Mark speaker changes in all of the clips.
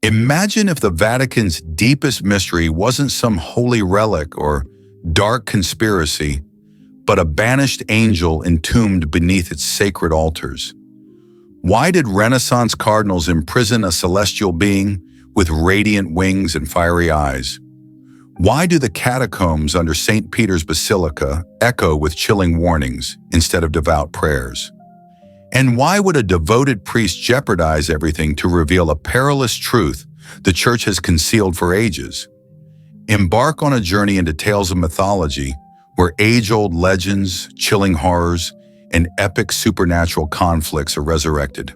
Speaker 1: Imagine if the Vatican's deepest mystery wasn't some holy relic or dark conspiracy, but a banished angel entombed beneath its sacred altars. Why did Renaissance cardinals imprison a celestial being with radiant wings and fiery eyes? Why do the catacombs under St. Peter's Basilica echo with chilling warnings instead of devout prayers? And why would a devoted priest jeopardize everything to reveal a perilous truth the Church has concealed for ages? Embark on a journey into tales of mythology where age-old legends, chilling horrors, and epic supernatural conflicts are resurrected.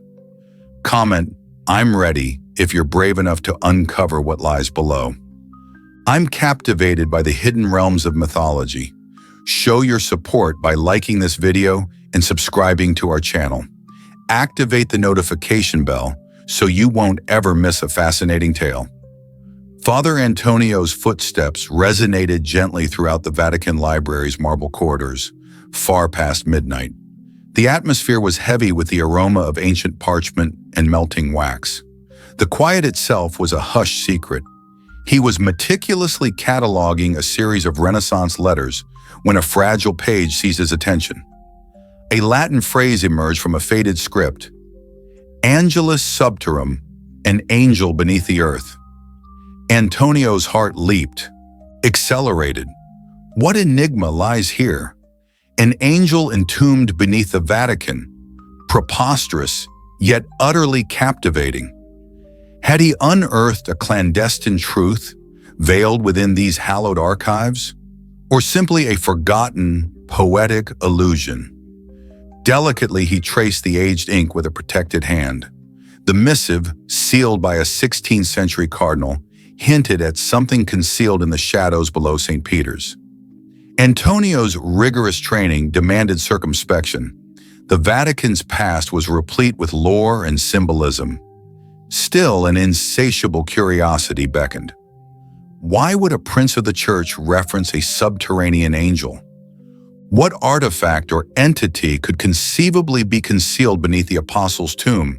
Speaker 1: Comment, "I'm ready," if you're brave enough to uncover what lies below. I'm captivated by the hidden realms of mythology. Show your support by liking this video and subscribing to our channel. Activate the notification bell so you won't ever miss a fascinating tale. Father Antonio's footsteps resonated gently throughout the Vatican Library's marble corridors, far past midnight. The atmosphere was heavy with the aroma of ancient parchment and melting wax. The quiet itself was a hushed secret. He was meticulously cataloging a series of Renaissance letters when a fragile page seized his attention. A Latin phrase emerged from a faded script: "Angelus subterrum," an angel beneath the earth. Antonio's heart leaped, accelerated. What enigma lies here? An angel entombed beneath the Vatican, preposterous, yet utterly captivating. Had he unearthed a clandestine truth veiled within these hallowed archives? Or simply a forgotten, poetic illusion? Delicately, he traced the aged ink with a protected hand. The missive, sealed by a 16th century cardinal, hinted at something concealed in the shadows below St. Peter's. Antonio's rigorous training demanded circumspection. The Vatican's past was replete with lore and symbolism. Still, an insatiable curiosity beckoned. Why would a prince of the Church reference a subterranean angel? What artifact or entity could conceivably be concealed beneath the apostle's tomb?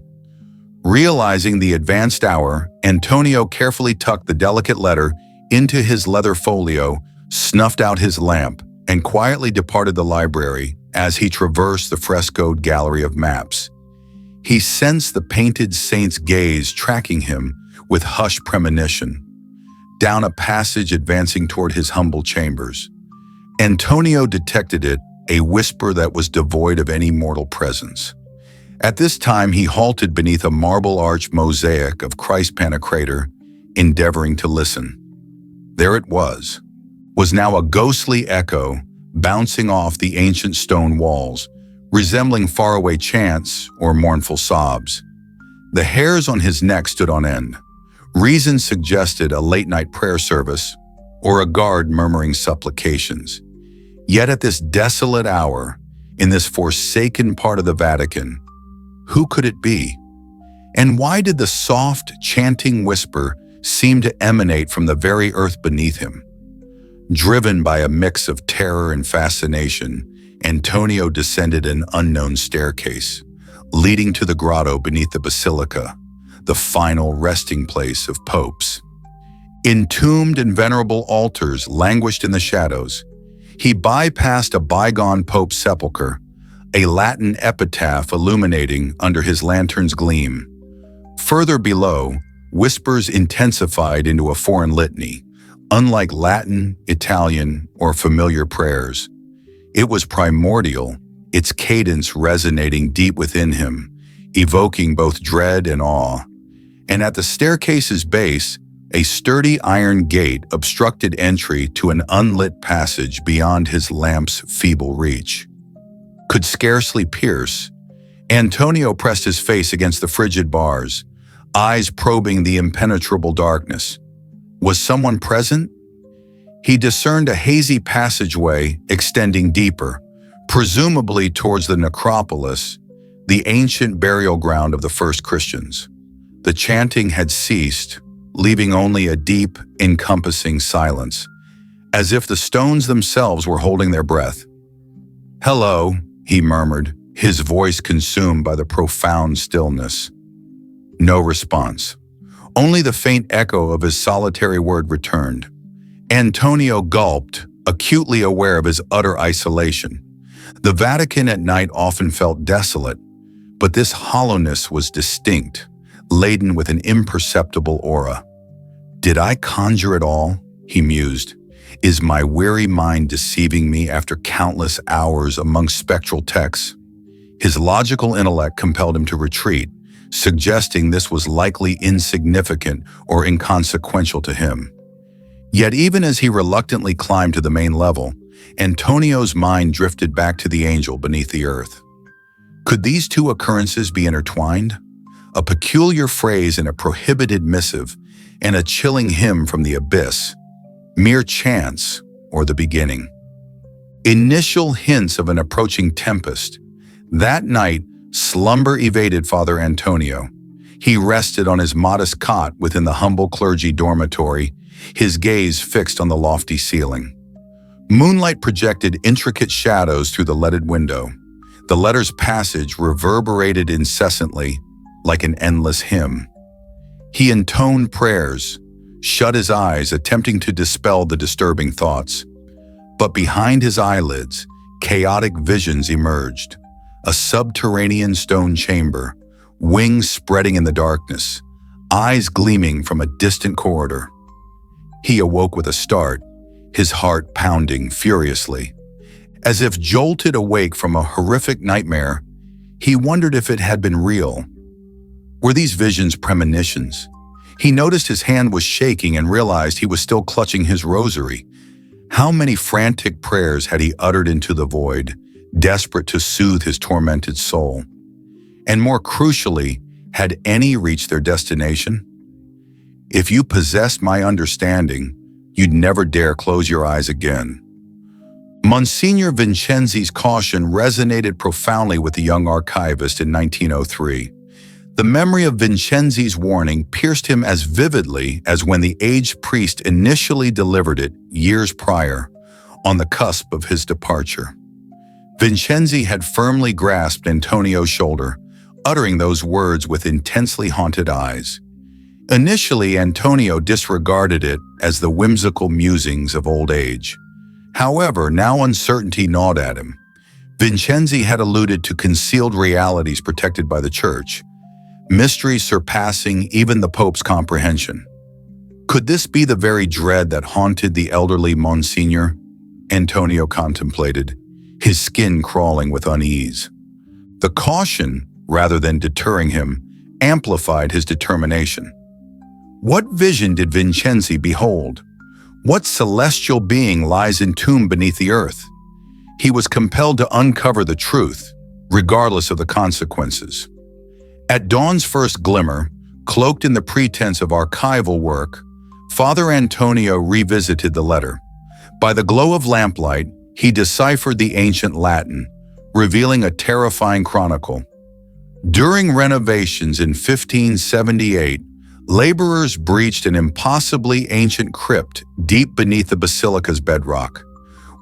Speaker 1: Realizing the advanced hour, Antonio carefully tucked the delicate letter into his leather folio, snuffed out his lamp, and quietly departed the library as he traversed the frescoed gallery of maps. He sensed the painted saint's gaze tracking him with hushed premonition, down a passage advancing toward his humble chambers. Antonio detected it, a whisper that was devoid of any mortal presence. At this time, he halted beneath a marble-arched mosaic of Christ Pantocrator, endeavoring to listen. There it was now a ghostly echo bouncing off the ancient stone walls, resembling faraway chants or mournful sobs. The hairs on his neck stood on end. Reason suggested a late-night prayer service or a guard murmuring supplications. Yet at this desolate hour, in this forsaken part of the Vatican, who could it be? And why did the soft, chanting whisper seem to emanate from the very earth beneath him? Driven by a mix of terror and fascination, Antonio descended an unknown staircase, leading to the grotto beneath the basilica, the final resting place of popes. Entombed and venerable altars languished in the shadows. He bypassed a bygone pope's sepulchre, a Latin epitaph illuminating under his lantern's gleam. Further below, whispers intensified into a foreign litany, unlike Latin, Italian, or familiar prayers. It was primordial, its cadence resonating deep within him, evoking both dread and awe. And at the staircase's base, a sturdy iron gate obstructed entry to an unlit passage beyond his lamp's feeble reach. Could scarcely pierce, Antonio pressed his face against the frigid bars, eyes probing the impenetrable darkness. Was someone present? He discerned a hazy passageway extending deeper, presumably towards the necropolis, the ancient burial ground of the first Christians. The chanting had ceased, leaving only a deep, encompassing silence, as if the stones themselves were holding their breath. "Hello," he murmured, his voice consumed by the profound stillness. No response. Only the faint echo of his solitary word returned. Antonio gulped, acutely aware of his utter isolation. The Vatican at night often felt desolate, but this hollowness was distinct, laden with an imperceptible aura. "Did I conjure it all?" he mused. "Is my weary mind deceiving me after countless hours among spectral texts?" His logical intellect compelled him to retreat, suggesting this was likely insignificant or inconsequential to him. Yet even as he reluctantly climbed to the main level, Antonio's mind drifted back to the angel beneath the earth. Could these two occurrences be intertwined? A peculiar phrase in a prohibited missive, and a chilling hymn from the abyss. Mere chance, or the beginning. Initial hints of an approaching tempest. That night, slumber evaded Father Antonio. He rested on his modest cot within the humble clergy dormitory, his gaze fixed on the lofty ceiling. Moonlight projected intricate shadows through the leaded window. The letter's passage reverberated incessantly, like an endless hymn. He intoned prayers, shut his eyes, attempting to dispel the disturbing thoughts. But behind his eyelids, chaotic visions emerged. A subterranean stone chamber, wings spreading in the darkness, eyes gleaming from a distant corridor. He awoke with a start, his heart pounding furiously. As if jolted awake from a horrific nightmare, he wondered if it had been real. Were these visions premonitions? He noticed his hand was shaking and realized he was still clutching his rosary. How many frantic prayers had he uttered into the void, desperate to soothe his tormented soul? And more crucially, had any reached their destination? If you possessed my understanding, you'd never dare close your eyes again. Monsignor Vincenzi's caution resonated profoundly with the young archivist in 1903. The memory of Vincenzi's warning pierced him as vividly as when the aged priest initially delivered it years prior, on the cusp of his departure. Vincenzi had firmly grasped Antonio's shoulder, uttering those words with intensely haunted eyes. Initially, Antonio disregarded it as the whimsical musings of old age. However, now uncertainty gnawed at him. Vincenzi had alluded to concealed realities protected by the Church, mysteries surpassing even the Pope's comprehension. Could this be the very dread that haunted the elderly Monsignor? Antonio contemplated, his skin crawling with unease. The caution, rather than deterring him, amplified his determination. What vision did Vincenzi behold? What celestial being lies entombed beneath the earth? He was compelled to uncover the truth, regardless of the consequences. At dawn's first glimmer, cloaked in the pretense of archival work, Father Antonio revisited the letter. By the glow of lamplight, he deciphered the ancient Latin, revealing a terrifying chronicle. During renovations in 1578, laborers breached an impossibly ancient crypt deep beneath the basilica's bedrock.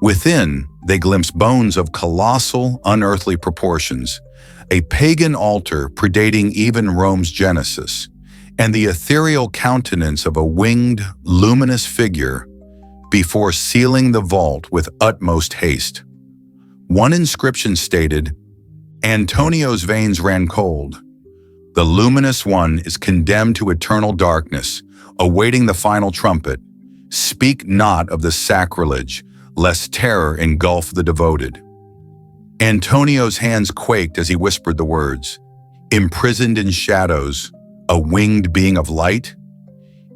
Speaker 1: Within, they glimpsed bones of colossal, unearthly proportions, a pagan altar predating even Rome's Genesis, and the ethereal countenance of a winged, luminous figure before sealing the vault with utmost haste. One inscription stated, "Antonio's veins ran cold. The luminous one is condemned to eternal darkness, awaiting the final trumpet. Speak not of the sacrilege, lest terror engulf the devoted." Antonio's hands quaked as he whispered the words, "Imprisoned in shadows, a winged being of light?"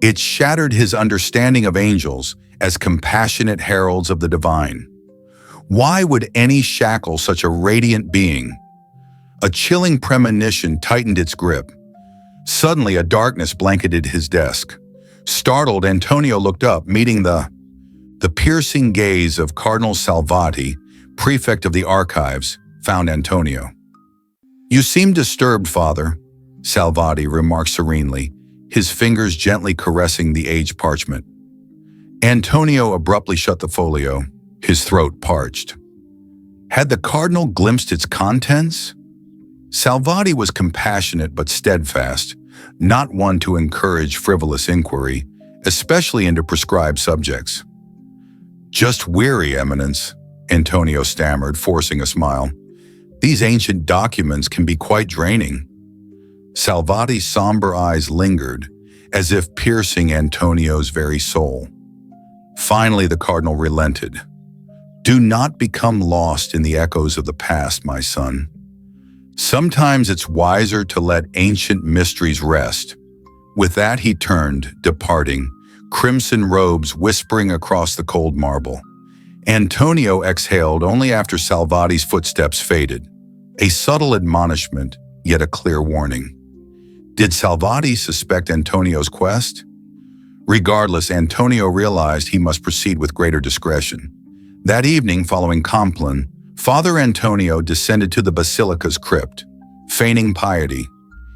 Speaker 1: It shattered his understanding of angels as compassionate heralds of the divine. Why would any shackle such a radiant being? A chilling premonition tightened its grip. Suddenly, a darkness blanketed his desk. Startled, Antonio looked up, meeting the piercing gaze of Cardinal Salvati, prefect of the archives, found Antonio. "You seem disturbed, Father," Salvati remarked serenely, his fingers gently caressing the aged parchment. Antonio abruptly shut the folio, his throat parched. Had the cardinal glimpsed its contents? Salvati was compassionate but steadfast, not one to encourage frivolous inquiry, especially into prescribed subjects. "Just weary, Eminence," Antonio stammered, forcing a smile. "These ancient documents can be quite draining." Salvati's somber eyes lingered, as if piercing Antonio's very soul. Finally, the cardinal relented. "Do not become lost in the echoes of the past, my son. Sometimes it's wiser to let ancient mysteries rest." With that, he turned, departing, crimson robes whispering across the cold marble. Antonio exhaled only after Salvati's footsteps faded, a subtle admonishment, yet a clear warning. Did Salvati suspect Antonio's quest? Regardless, Antonio realized he must proceed with greater discretion. That evening, following Compline, Father Antonio descended to the basilica's crypt, feigning piety.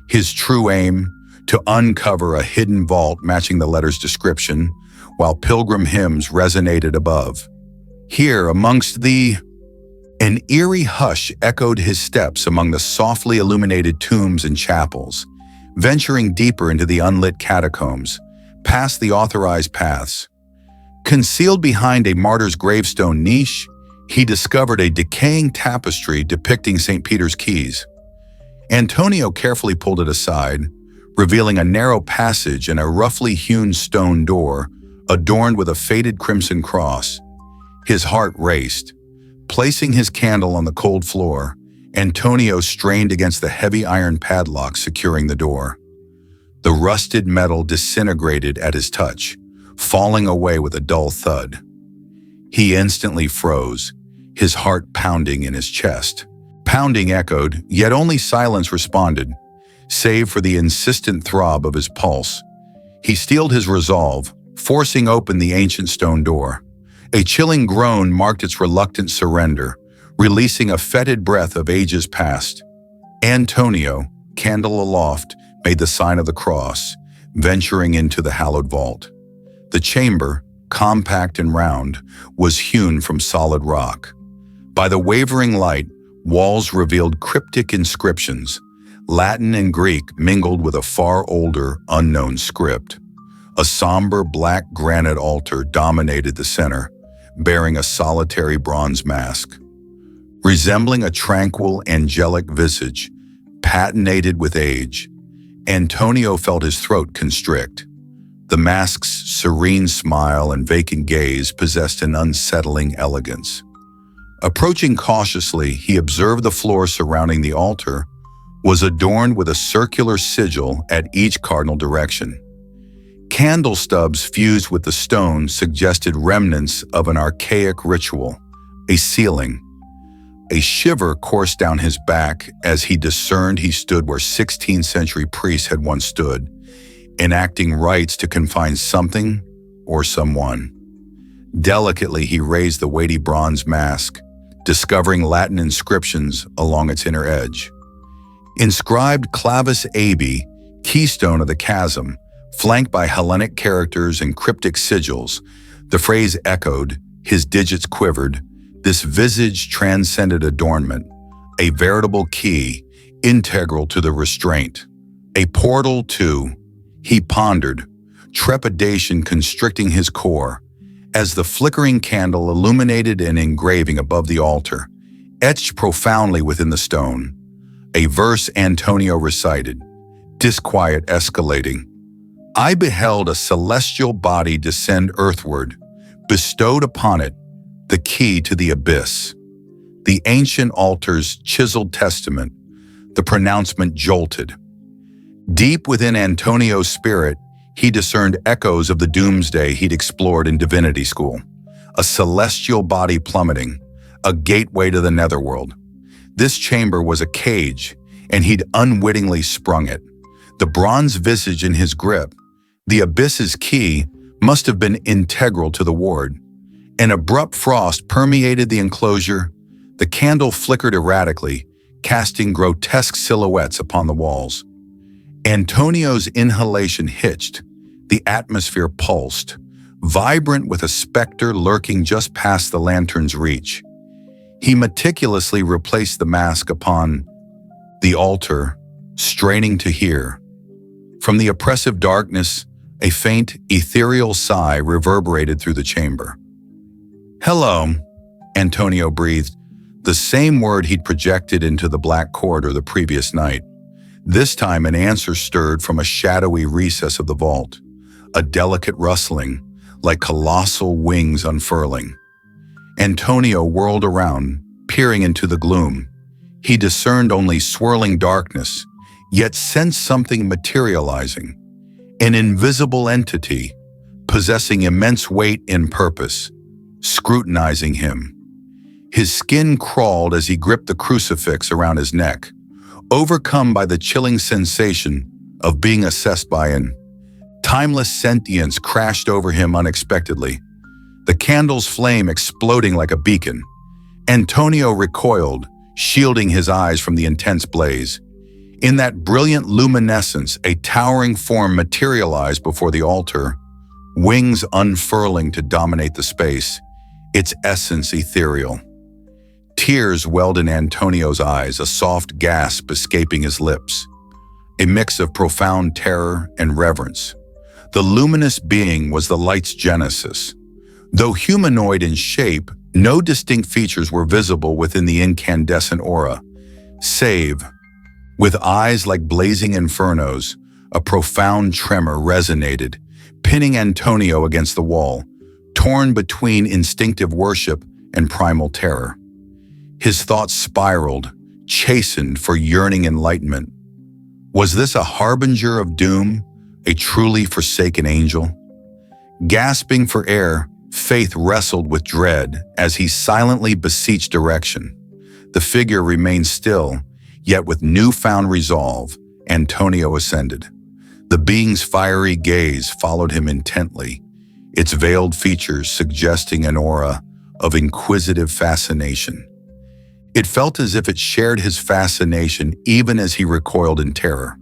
Speaker 1: His true aim, to uncover a hidden vault matching the letter's description, while pilgrim hymns resonated above. Here, amongst an eerie hush echoed his steps among the softly illuminated tombs and chapels, venturing deeper into the unlit catacombs, past the authorized paths. Concealed behind a martyr's gravestone niche, he discovered a decaying tapestry depicting St. Peter's keys. Antonio carefully pulled it aside, revealing a narrow passage and a roughly hewn stone door adorned with a faded crimson cross. His heart raced. Placing his candle on the cold floor, Antonio strained against the heavy iron padlock securing the door. The rusted metal disintegrated at his touch, falling away with a dull thud. He instantly froze, his heart pounding in his chest. Pounding echoed, yet only silence responded, save for the insistent throb of his pulse. He steeled his resolve, forcing open the ancient stone door. A chilling groan marked its reluctant surrender, releasing a fetid breath of ages past. Antonio, candle aloft, made the sign of the cross, venturing into the hallowed vault. The chamber, compact and round, was hewn from solid rock. By the wavering light, walls revealed cryptic inscriptions, Latin and Greek mingled with a far older, unknown script. A somber black granite altar dominated the center, bearing a solitary bronze mask. Resembling a tranquil, angelic visage, patinated with age, Antonio felt his throat constrict. The mask's serene smile and vacant gaze possessed an unsettling elegance. Approaching cautiously, he observed the floor surrounding the altar was adorned with a circular sigil at each cardinal direction. Candle stubs fused with the stone suggested remnants of an archaic ritual, a sealing. A shiver coursed down his back as he discerned he stood where 16th century priests had once stood, enacting rites to confine something or someone. Delicately, he raised the weighty bronze mask, discovering Latin inscriptions along its inner edge. Inscribed Clavis Abi, keystone of the chasm, flanked by Hellenic characters and cryptic sigils, the phrase echoed, his digits quivered. This visage transcended adornment, a veritable key, integral to the restraint. A portal to, he pondered, trepidation constricting his core, as the flickering candle illuminated an engraving above the altar, etched profoundly within the stone. A verse Antonio recited, disquiet escalating. I beheld a celestial body descend earthward, bestowed upon it the key to the abyss. The ancient altar's chiseled testament, the pronouncement jolted. Deep within Antonio's spirit, he discerned echoes of the doomsday he'd explored in divinity school. A celestial body plummeting, a gateway to the netherworld. This chamber was a cage, and he'd unwittingly sprung it. The bronze visage in his grip, the abyss's key, must have been integral to the ward. An abrupt frost permeated the enclosure. The candle flickered erratically, casting grotesque silhouettes upon the walls. Antonio's inhalation hitched. The atmosphere pulsed, vibrant with a specter lurking just past the lantern's reach. He meticulously replaced the mask upon the altar, straining to hear. From the oppressive darkness, a faint, ethereal sigh reverberated through the chamber. "Hello," Antonio breathed, the same word he'd projected into the black corridor the previous night. This time an answer stirred from a shadowy recess of the vault, a delicate rustling, like colossal wings unfurling. Antonio whirled around, peering into the gloom. He discerned only swirling darkness, yet sensed something materializing, an invisible entity, possessing immense weight and purpose, scrutinizing him. His skin crawled as he gripped the crucifix around his neck, overcome by the chilling sensation of being assessed by an timeless sentience crashed over him unexpectedly, the candle's flame exploding like a beacon. Antonio recoiled, shielding his eyes from the intense blaze. In that brilliant luminescence, a towering form materialized before the altar, wings unfurling to dominate the space, its essence ethereal. Tears welled in Antonio's eyes, a soft gasp escaping his lips, a mix of profound terror and reverence. The luminous being was the light's genesis. Though humanoid in shape, no distinct features were visible within the incandescent aura, save, with eyes like blazing infernos, a profound tremor resonated, pinning Antonio against the wall, torn between instinctive worship and primal terror. His thoughts spiraled, chastened for yearning enlightenment. Was this a harbinger of doom, a truly forsaken angel? Gasping for air, Faith wrestled with dread as he silently beseeched direction. The figure remained still, yet with newfound resolve, Antonio ascended. The being's fiery gaze followed him intently, its veiled features suggesting an aura of inquisitive fascination. It felt as if it shared his fascination even as he recoiled in terror.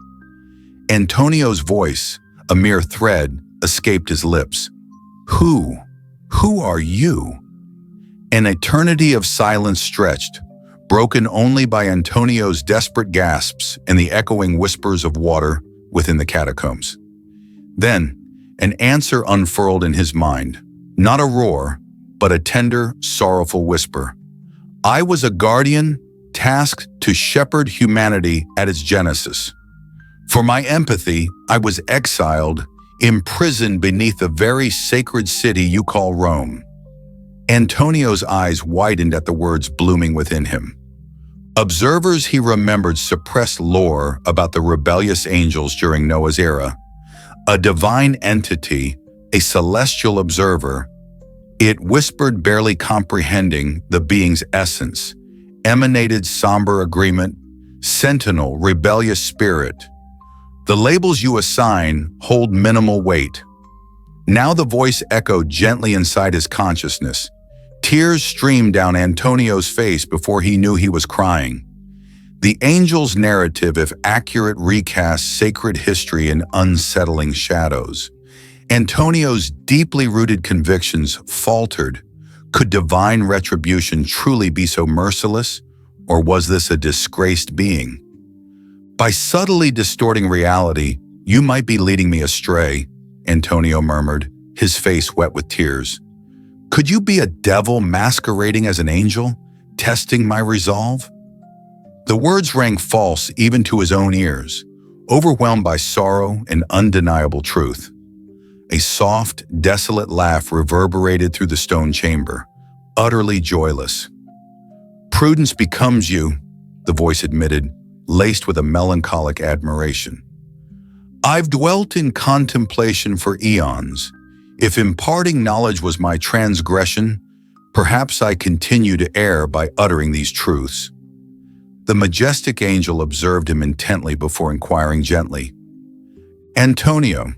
Speaker 1: Antonio's voice, a mere thread, escaped his lips. Who are you?" An eternity of silence stretched, broken only by Antonio's desperate gasps and the echoing whispers of water within the catacombs. Then, an answer unfurled in his mind, not a roar, but a tender, sorrowful whisper. "I was a guardian tasked to shepherd humanity at its genesis. For my empathy, I was exiled, imprisoned beneath the very sacred city you call Rome." Antonio's eyes widened at the words blooming within him. Observers he remembered suppressed lore about the rebellious angels during Noah's era. A divine entity, a celestial observer, it whispered, barely comprehending the being's essence, emanated somber agreement, sentinel, rebellious spirit. The labels you assign hold minimal weight. Now the voice echoed gently inside his consciousness. Tears streamed down Antonio's face before he knew he was crying. The angel's narrative, if accurate, recasts sacred history in unsettling shadows. Antonio's deeply rooted convictions faltered. Could divine retribution truly be so merciless, or was this a disgraced being? "By subtly distorting reality, you might be leading me astray," Antonio murmured, his face wet with tears. "Could you be a devil masquerading as an angel, testing my resolve?" The words rang false even to his own ears, overwhelmed by sorrow and undeniable truth. A soft, desolate laugh reverberated through the stone chamber, utterly joyless. "Prudence becomes you," the voice admitted, laced with a melancholic admiration. "I've dwelt in contemplation for eons. If imparting knowledge was my transgression, perhaps I continue to err by uttering these truths." The majestic angel observed him intently before inquiring gently, "Antonio,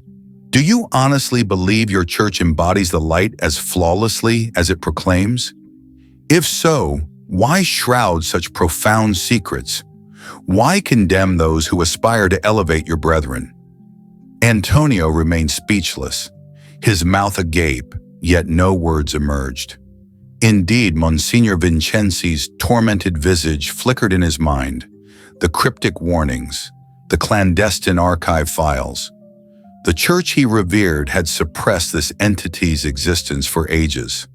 Speaker 1: do you honestly believe your church embodies the light as flawlessly as it proclaims? If so, why shroud such profound secrets? Why condemn those who aspire to elevate your brethren?" Antonio remained speechless, his mouth agape, yet no words emerged. Indeed, Monsignor Vincenzi's tormented visage flickered in his mind, the cryptic warnings, the clandestine archive files. The church he revered had suppressed this entity's existence for ages.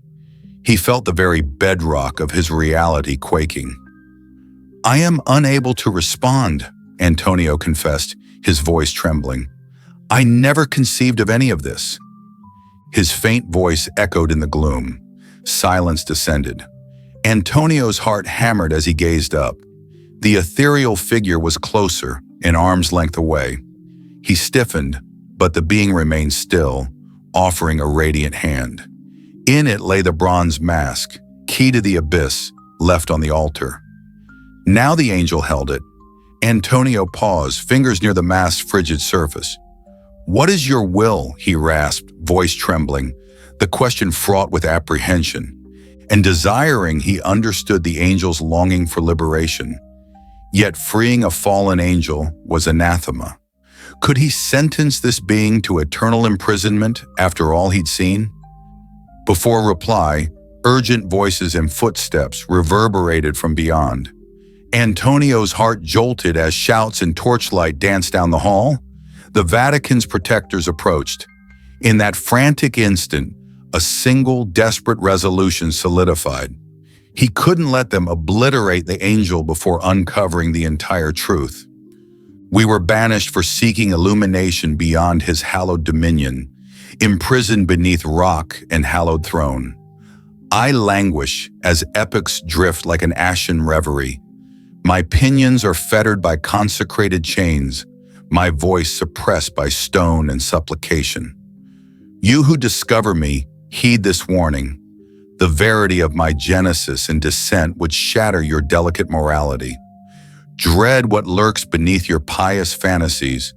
Speaker 1: He felt the very bedrock of his reality quaking. "I am unable to respond," Antonio confessed, his voice trembling. "I never conceived of any of this." His faint voice echoed in the gloom. Silence descended. Antonio's heart hammered as he gazed up. The ethereal figure was closer, an arm's length away. He stiffened, but the being remained still, offering a radiant hand. In it lay the bronze mask, key to the abyss, left on the altar. Now the angel held it. Antonio paused, fingers near the mask's frigid surface. "What is your will?" he rasped, voice trembling, the question fraught with apprehension. And desiring, he understood the angel's longing for liberation. Yet freeing a fallen angel was anathema. Could he sentence this being to eternal imprisonment after all he'd seen? Before reply, urgent voices and footsteps reverberated from beyond. Antonio's heart jolted as shouts and torchlight danced down the hall. The Vatican's protectors approached. In that frantic instant, a single desperate resolution solidified. He couldn't let them obliterate the angel before uncovering the entire truth. "We were banished for seeking illumination beyond his hallowed dominion, imprisoned beneath rock and hallowed throne. I languish as epochs drift like an ashen reverie. My pinions are fettered by consecrated chains, my voice suppressed by stone and supplication. You who discover me, heed this warning. The verity of my genesis and descent would shatter your delicate morality. Dread what lurks beneath your pious fantasies,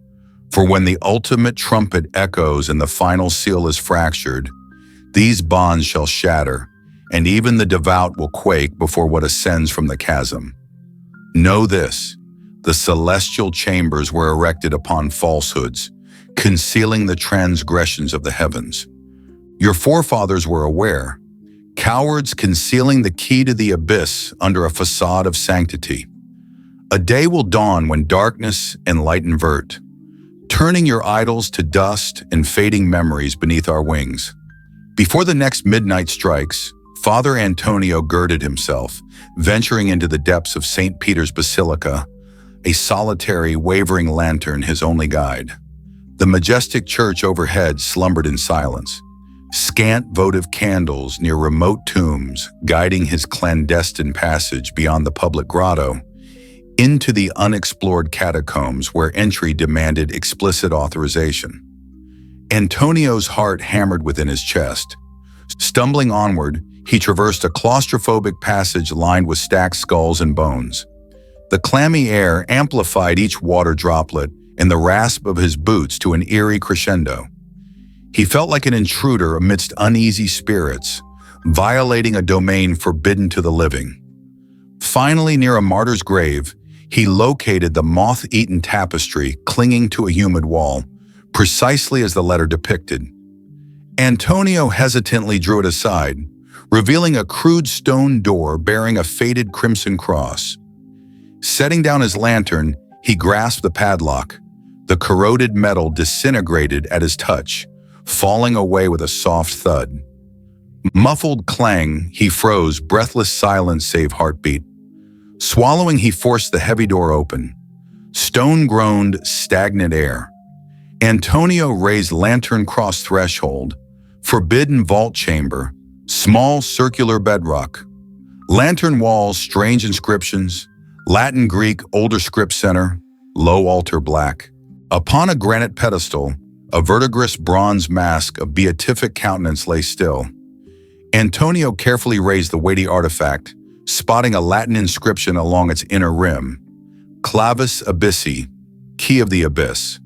Speaker 1: for when the ultimate trumpet echoes and the final seal is fractured, these bonds shall shatter, and even the devout will quake before what ascends from the chasm. Know this, the celestial chambers were erected upon falsehoods, concealing the transgressions of the heavens. Your forefathers were aware, cowards concealing the key to the abyss under a facade of sanctity. A day will dawn when darkness and light invert, turning your idols to dust and fading memories beneath our wings. Before the next midnight strikes, Father Antonio girded himself, venturing into the depths of St. Peter's Basilica, a solitary, wavering lantern his only guide. The majestic church overhead slumbered in silence, scant votive candles near remote tombs guiding his clandestine passage beyond the public grotto into the unexplored catacombs where entry demanded explicit authorization. Antonio's heart hammered within his chest. Stumbling onward, he traversed a claustrophobic passage lined with stacked skulls and bones. The clammy air amplified each water droplet and the rasp of his boots to an eerie crescendo. He felt like an intruder amidst uneasy spirits, violating a domain forbidden to the living. Finally, near a martyr's grave, he located the moth-eaten tapestry clinging to a humid wall, precisely as the letter depicted. Antonio hesitantly drew it aside, revealing a crude stone door bearing a faded crimson cross. Setting down his lantern, he grasped the padlock. The corroded metal disintegrated at his touch, falling away with a soft thud. Muffled clang, he froze, breathless silence save heartbeat. Swallowing, he forced the heavy door open. Stone groaned, stagnant air. Antonio raised lantern cross threshold, forbidden vault chamber, small circular bedrock. Lantern walls, strange inscriptions, Latin, Greek, older script center, low altar black. Upon a granite pedestal, a verdigris bronze mask of beatific countenance lay still. Antonio carefully raised the weighty artifact, spotting a Latin inscription along its inner rim, Clavis Abyssi, key of the abyss,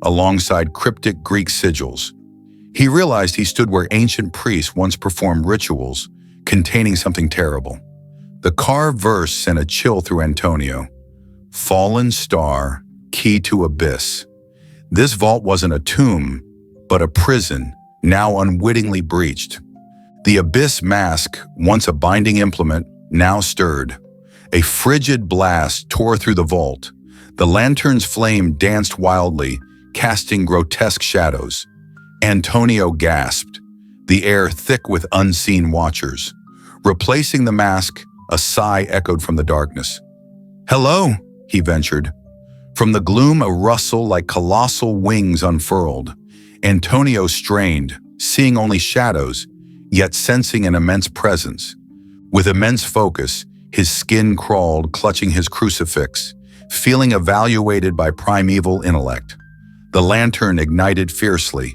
Speaker 1: alongside cryptic Greek sigils. He realized he stood where ancient priests once performed rituals containing something terrible. The carved verse sent a chill through Antonio. Fallen star, key to abyss. This vault wasn't a tomb, but a prison, now unwittingly breached. The abyss mask, once a binding implement, now stirred. A frigid blast tore through the vault. The lantern's flame danced wildly, casting grotesque shadows. Antonio gasped, the air thick with unseen watchers. Replacing the mask, a sigh echoed from the darkness. "Hello," he ventured. From the gloom, a rustle like colossal wings unfurled. Antonio strained, seeing only shadows, yet sensing an immense presence. With immense focus, his skin crawled, clutching his crucifix, feeling evaluated by primeval intellect. The lantern ignited fiercely.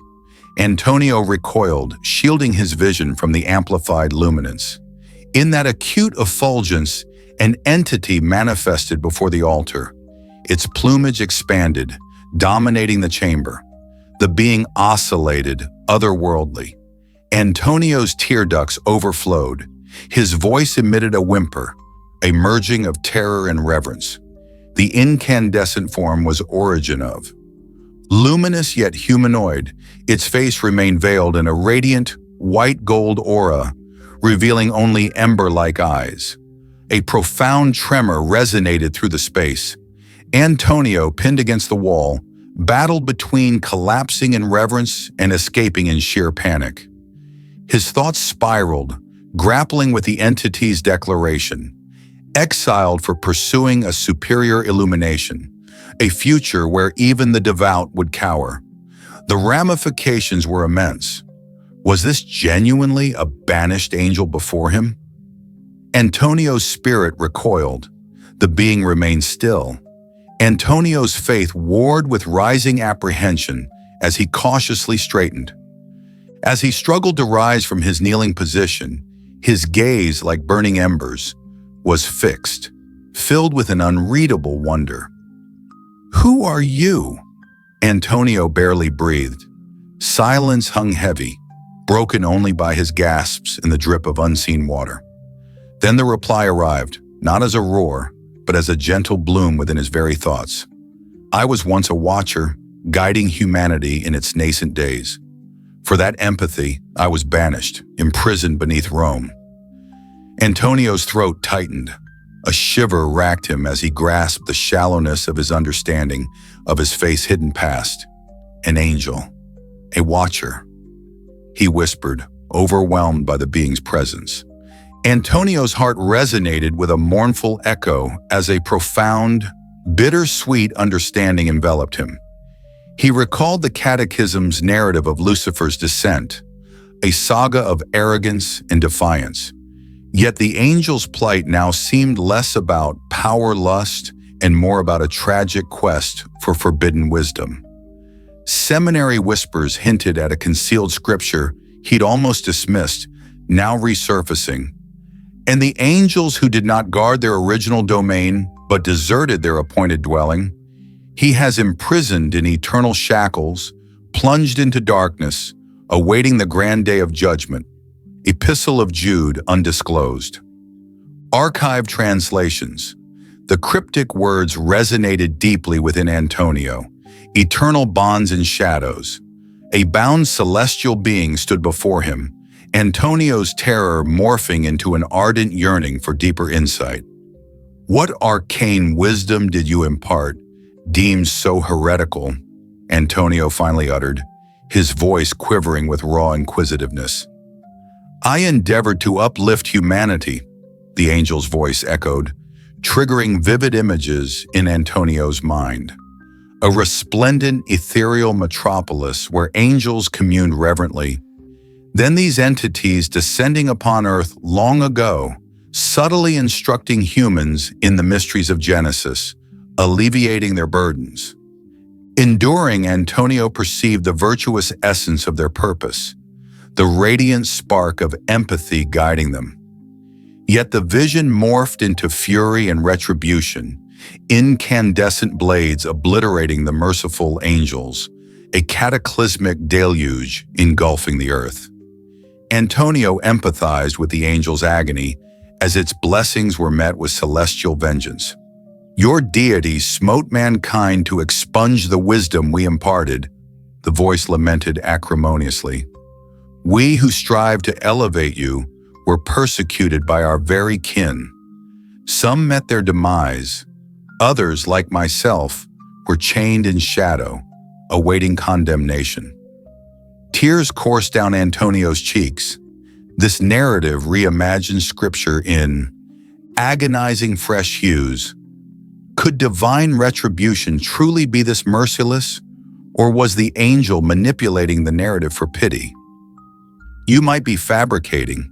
Speaker 1: Antonio recoiled, shielding his vision from the amplified luminance. In that acute effulgence, an entity manifested before the altar. Its plumage expanded, dominating the chamber. The being oscillated, otherworldly. Antonio's tear ducts overflowed. His voice emitted a whimper, a merging of terror and reverence. The incandescent form was origin of. Luminous yet humanoid, its face remained veiled in a radiant, white gold aura, revealing only ember-like eyes. A profound tremor resonated through the space. Antonio, pinned against the wall, battled between collapsing in reverence and escaping in sheer panic. His thoughts spiraled, grappling with the entity's declaration. Exiled for pursuing a superior illumination, a future where even the devout would cower. The ramifications were immense. Was this genuinely a banished angel before him? Antonio's spirit recoiled. The being remained still. Antonio's faith warred with rising apprehension as he cautiously straightened. As he struggled to rise from his kneeling position, his gaze, like burning embers, was fixed, filled with an unreadable wonder. "Who are you?" Antonio barely breathed. Silence hung heavy, broken only by his gasps and the drip of unseen water. Then the reply arrived, not as a roar, but as a gentle bloom within his very thoughts. "I was once a watcher, guiding humanity in its nascent days. For that empathy, I was banished, imprisoned beneath Rome." Antonio's throat tightened. A shiver racked him as he grasped the shallowness of his understanding of his face-hidden past. An angel. A watcher. He whispered, overwhelmed by the being's presence. Antonio's heart resonated with a mournful echo as a profound, bittersweet understanding enveloped him. He recalled the Catechism's narrative of Lucifer's descent, a saga of arrogance and defiance. Yet the angel's plight now seemed less about power lust and more about a tragic quest for forbidden wisdom. Seminary whispers hinted at a concealed scripture he'd almost dismissed, now resurfacing. And the angels who did not guard their original domain but deserted their appointed dwelling, he has imprisoned in eternal shackles, plunged into darkness, awaiting the grand day of judgment. Epistle of Jude undisclosed. Archived translations. The cryptic words resonated deeply within Antonio. Eternal bonds and shadows. A bound celestial being stood before him, Antonio's terror morphing into an ardent yearning for deeper insight. "What arcane wisdom did you impart, deemed so heretical?" Antonio finally uttered, his voice quivering with raw inquisitiveness. "I endeavored to uplift humanity," the angel's voice echoed, triggering vivid images in Antonio's mind. A resplendent, ethereal metropolis where angels communed reverently. Then these entities descending upon earth long ago, subtly instructing humans in the mysteries of Genesis, alleviating their burdens. Enduring, Antonio perceived the virtuous essence of their purpose, the radiant spark of empathy guiding them. Yet the vision morphed into fury and retribution, incandescent blades obliterating the merciful angels, a cataclysmic deluge engulfing the earth. Antonio empathized with the angel's agony as its blessings were met with celestial vengeance. "Your deity smote mankind to expunge the wisdom we imparted," the voice lamented acrimoniously. "We who strive to elevate you were persecuted by our very kin. Some met their demise, Others, like myself, were chained in shadow, awaiting condemnation. Tears coursed down Antonio's cheeks. This narrative reimagined Scripture in agonizing fresh hues. Could divine retribution truly be this merciless, or was the angel manipulating the narrative for pity? "You might be fabricating,"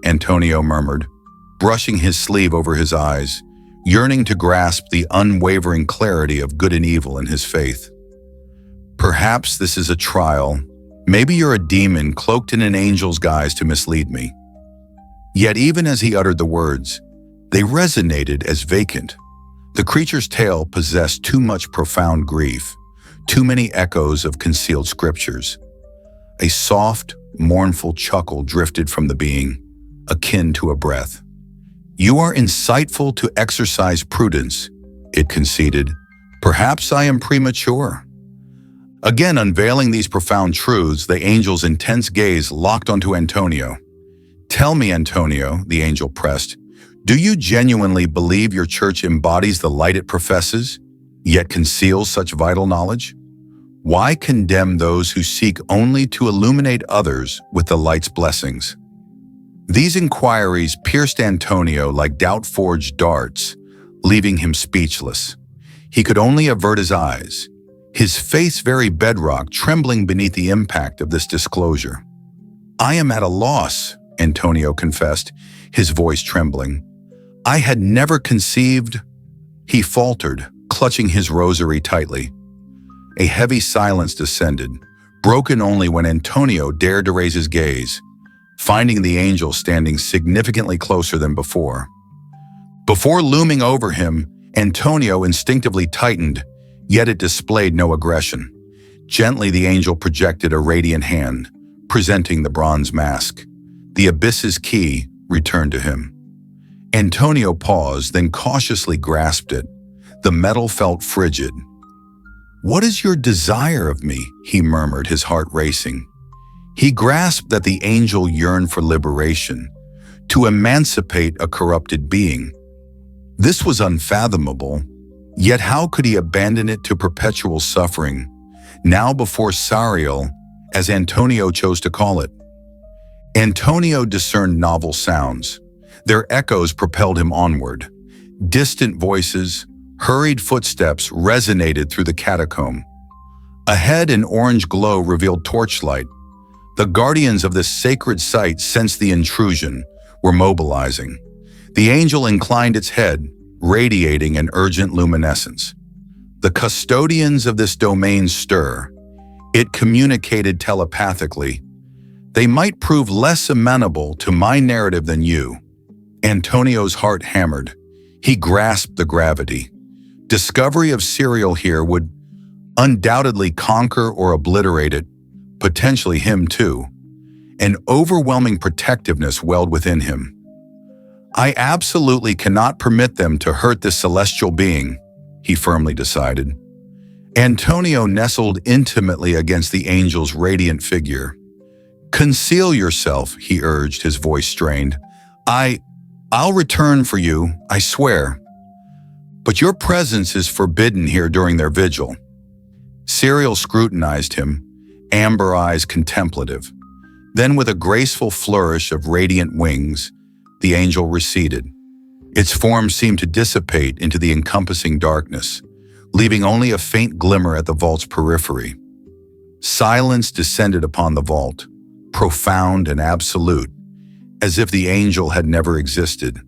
Speaker 1: Antonio murmured, brushing his sleeve over his eyes, yearning to grasp the unwavering clarity of good and evil in his faith. "Perhaps this is a trial. Maybe you're a demon cloaked in an angel's guise to mislead me." Yet even as he uttered the words, they resonated as vacant. The creature's tale possessed too much profound grief, too many echoes of concealed scriptures. A soft, mournful chuckle drifted from the being, akin to a breath. "You are insightful to exercise prudence," it conceded. "Perhaps I am premature." Again unveiling these profound truths, the angel's intense gaze locked onto Antonio. "Tell me, Antonio," the angel pressed, "do you genuinely believe your church embodies the light it professes, yet conceals such vital knowledge? Why condemn those who seek only to illuminate others with the light's blessings?" These inquiries pierced Antonio like doubt-forged darts, leaving him speechless. He could only avert his eyes, his face very bedrock trembling beneath the impact of this disclosure. "I am at a loss," Antonio confessed, his voice trembling. "I had never conceived—" He faltered, clutching his rosary tightly. A heavy silence descended, broken only when Antonio dared to raise his gaze, finding the angel standing significantly closer than before. Before looming over him, Antonio instinctively tightened, yet it displayed no aggression. Gently, the angel projected a radiant hand, presenting the bronze mask. The abyss's key returned to him. Antonio paused, then cautiously grasped it. The metal felt frigid. "What is your desire of me?" he murmured, his heart racing. He grasped that the angel yearned for liberation, to emancipate a corrupted being. This was unfathomable, yet how could he abandon it to perpetual suffering, now before Sariel, as Antonio chose to call it? Antonio discerned novel sounds. Their echoes propelled him onward. Distant voices, hurried footsteps resonated through the catacomb. Ahead, an orange glow revealed torchlight. The guardians of this sacred site sensed the intrusion, were mobilizing. The angel inclined its head, radiating an urgent luminescence. The custodians of this domain stir. It communicated telepathically. They might prove less amenable to my narrative than you. Antonio's heart hammered. He grasped the gravity. Discovery of Sariel here would undoubtedly conquer or obliterate it, potentially him too. An overwhelming protectiveness welled within him. "I absolutely cannot permit them to hurt this celestial being," he firmly decided. Antonio nestled intimately against the angel's radiant figure. "Conceal yourself," he urged, his voice strained. I'll return for you, I swear. But your presence is forbidden here during their vigil." Sariel scrutinized him, amber eyes contemplative. Then, with a graceful flourish of radiant wings, the angel receded. Its form seemed to dissipate into the encompassing darkness, leaving only a faint glimmer at the vault's periphery. Silence descended upon the vault, profound and absolute, as if the angel had never existed.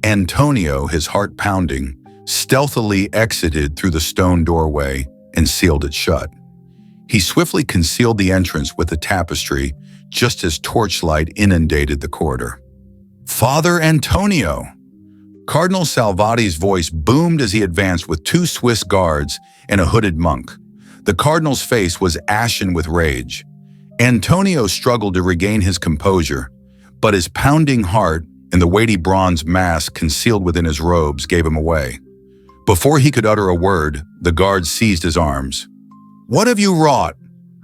Speaker 1: Antonio, his heart pounding, stealthily exited through the stone doorway and sealed it shut. He swiftly concealed the entrance with the tapestry just as torchlight inundated the corridor. "Father Antonio!" Cardinal Salvati's voice boomed as he advanced with 2 Swiss guards and a hooded monk. The cardinal's face was ashen with rage. Antonio struggled to regain his composure, but his pounding heart and the weighty bronze mask concealed within his robes gave him away. Before he could utter a word, the guards seized his arms. "What have you wrought?"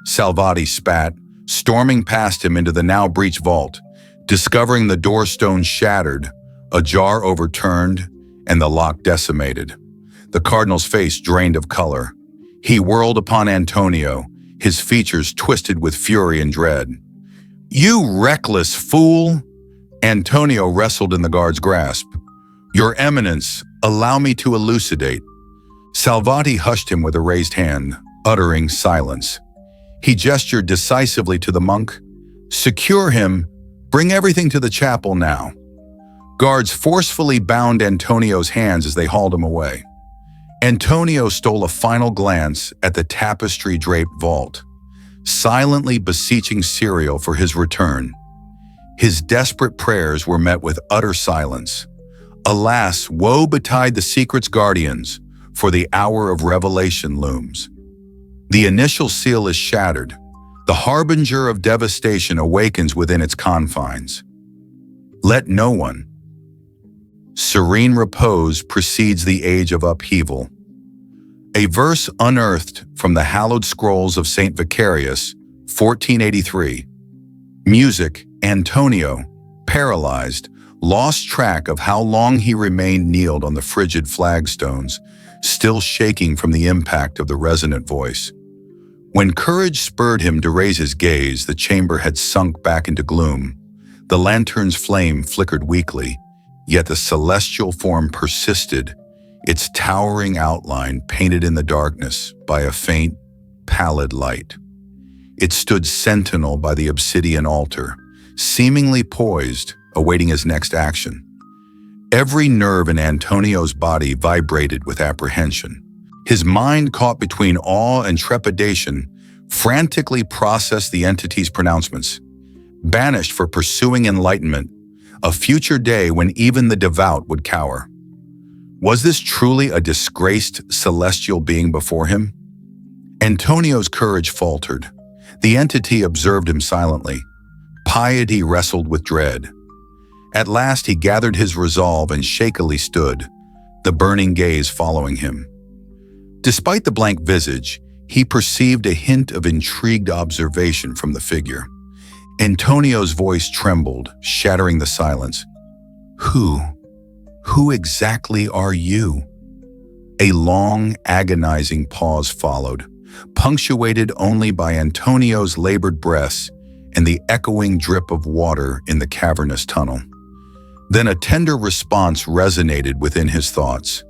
Speaker 1: Salvati spat, storming past him into the now breached vault, discovering the doorstone shattered, a jar overturned, and the lock decimated. The cardinal's face drained of color. He whirled upon Antonio, his features twisted with fury and dread. "You reckless fool!" Antonio wrestled in the guard's grasp. "Your Eminence, allow me to elucidate." Salvati hushed him with a raised hand, uttering silence. He gestured decisively to the monk. "Secure him. Bring everything to the chapel now." Guards forcefully bound Antonio's hands as they hauled him away. Antonio stole a final glance at the tapestry-draped vault, silently beseeching Cyril for his return. His desperate prayers were met with utter silence. Alas, woe betide the secret's guardians, for the hour of revelation looms. The initial seal is shattered. The harbinger of devastation awakens within its confines. Let no one. Serene repose precedes the age of upheaval. A verse unearthed from the hallowed scrolls of St. Vicarius, 1483. Music, Antonio, paralyzed, lost track of how long he remained kneeled on the frigid flagstones, still shaking from the impact of the resonant voice. When courage spurred him to raise his gaze, the chamber had sunk back into gloom. The lantern's flame flickered weakly, yet the celestial form persisted, its towering outline painted in the darkness by a faint, pallid light. It stood sentinel by the obsidian altar, seemingly poised, awaiting his next action. Every nerve in Antonio's body vibrated with apprehension. His mind, caught between awe and trepidation, frantically processed the entity's pronouncements. Banished for pursuing enlightenment, a future day when even the devout would cower. Was this truly a disgraced celestial being before him? Antonio's courage faltered. The entity observed him silently. Piety wrestled with dread. At last he gathered his resolve and shakily stood, the burning gaze following him. Despite the blank visage, he perceived a hint of intrigued observation from the figure. Antonio's voice trembled, shattering the silence. Who exactly are you?" A long, agonizing pause followed, punctuated only by Antonio's labored breaths and the echoing drip of water in the cavernous tunnel. Then a tender response resonated within his thoughts.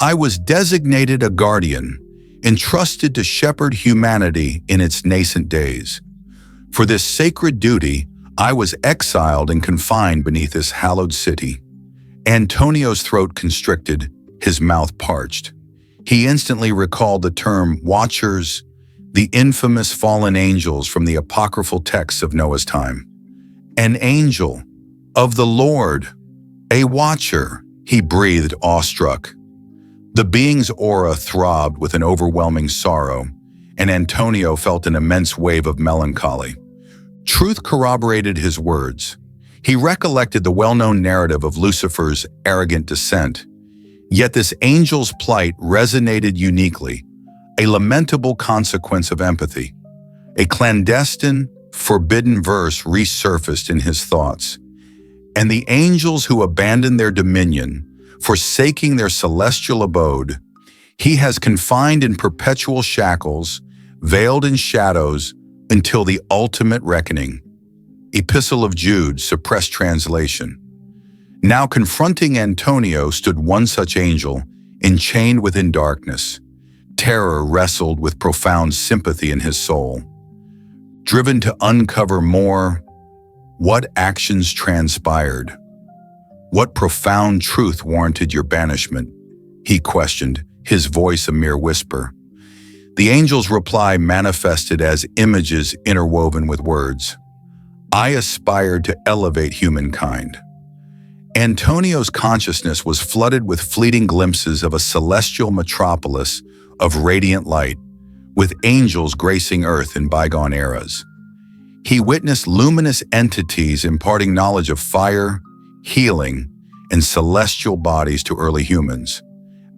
Speaker 1: "I was designated a guardian, entrusted to shepherd humanity in its nascent days. For this sacred duty, I was exiled and confined beneath this hallowed city." Antonio's throat constricted, his mouth parched. He instantly recalled the term watchers, the infamous fallen angels from the apocryphal texts of Noah's time. An angel of the Lord, a watcher, he breathed, awestruck. The being's aura throbbed with an overwhelming sorrow, and Antonio felt an immense wave of melancholy. Truth corroborated his words. He recollected the well-known narrative of Lucifer's arrogant descent. Yet this angel's plight resonated uniquely, a lamentable consequence of empathy. A clandestine, forbidden verse resurfaced in his thoughts. "And the angels who abandoned their dominion, forsaking their celestial abode, he has confined in perpetual shackles, veiled in shadows, until the ultimate reckoning." Epistle of Jude, suppressed translation. Now confronting Antonio stood one such angel, enchained within darkness. Terror wrestled with profound sympathy in his soul. Driven to uncover more, what actions transpired? What profound truth warranted your banishment? He questioned, his voice a mere whisper. The angel's reply manifested as images interwoven with words. "I aspired to elevate humankind." Antonio's consciousness was flooded with fleeting glimpses of a celestial metropolis of radiant light, with angels gracing earth in bygone eras. He witnessed luminous entities imparting knowledge of fire, healing, and celestial bodies to early humans,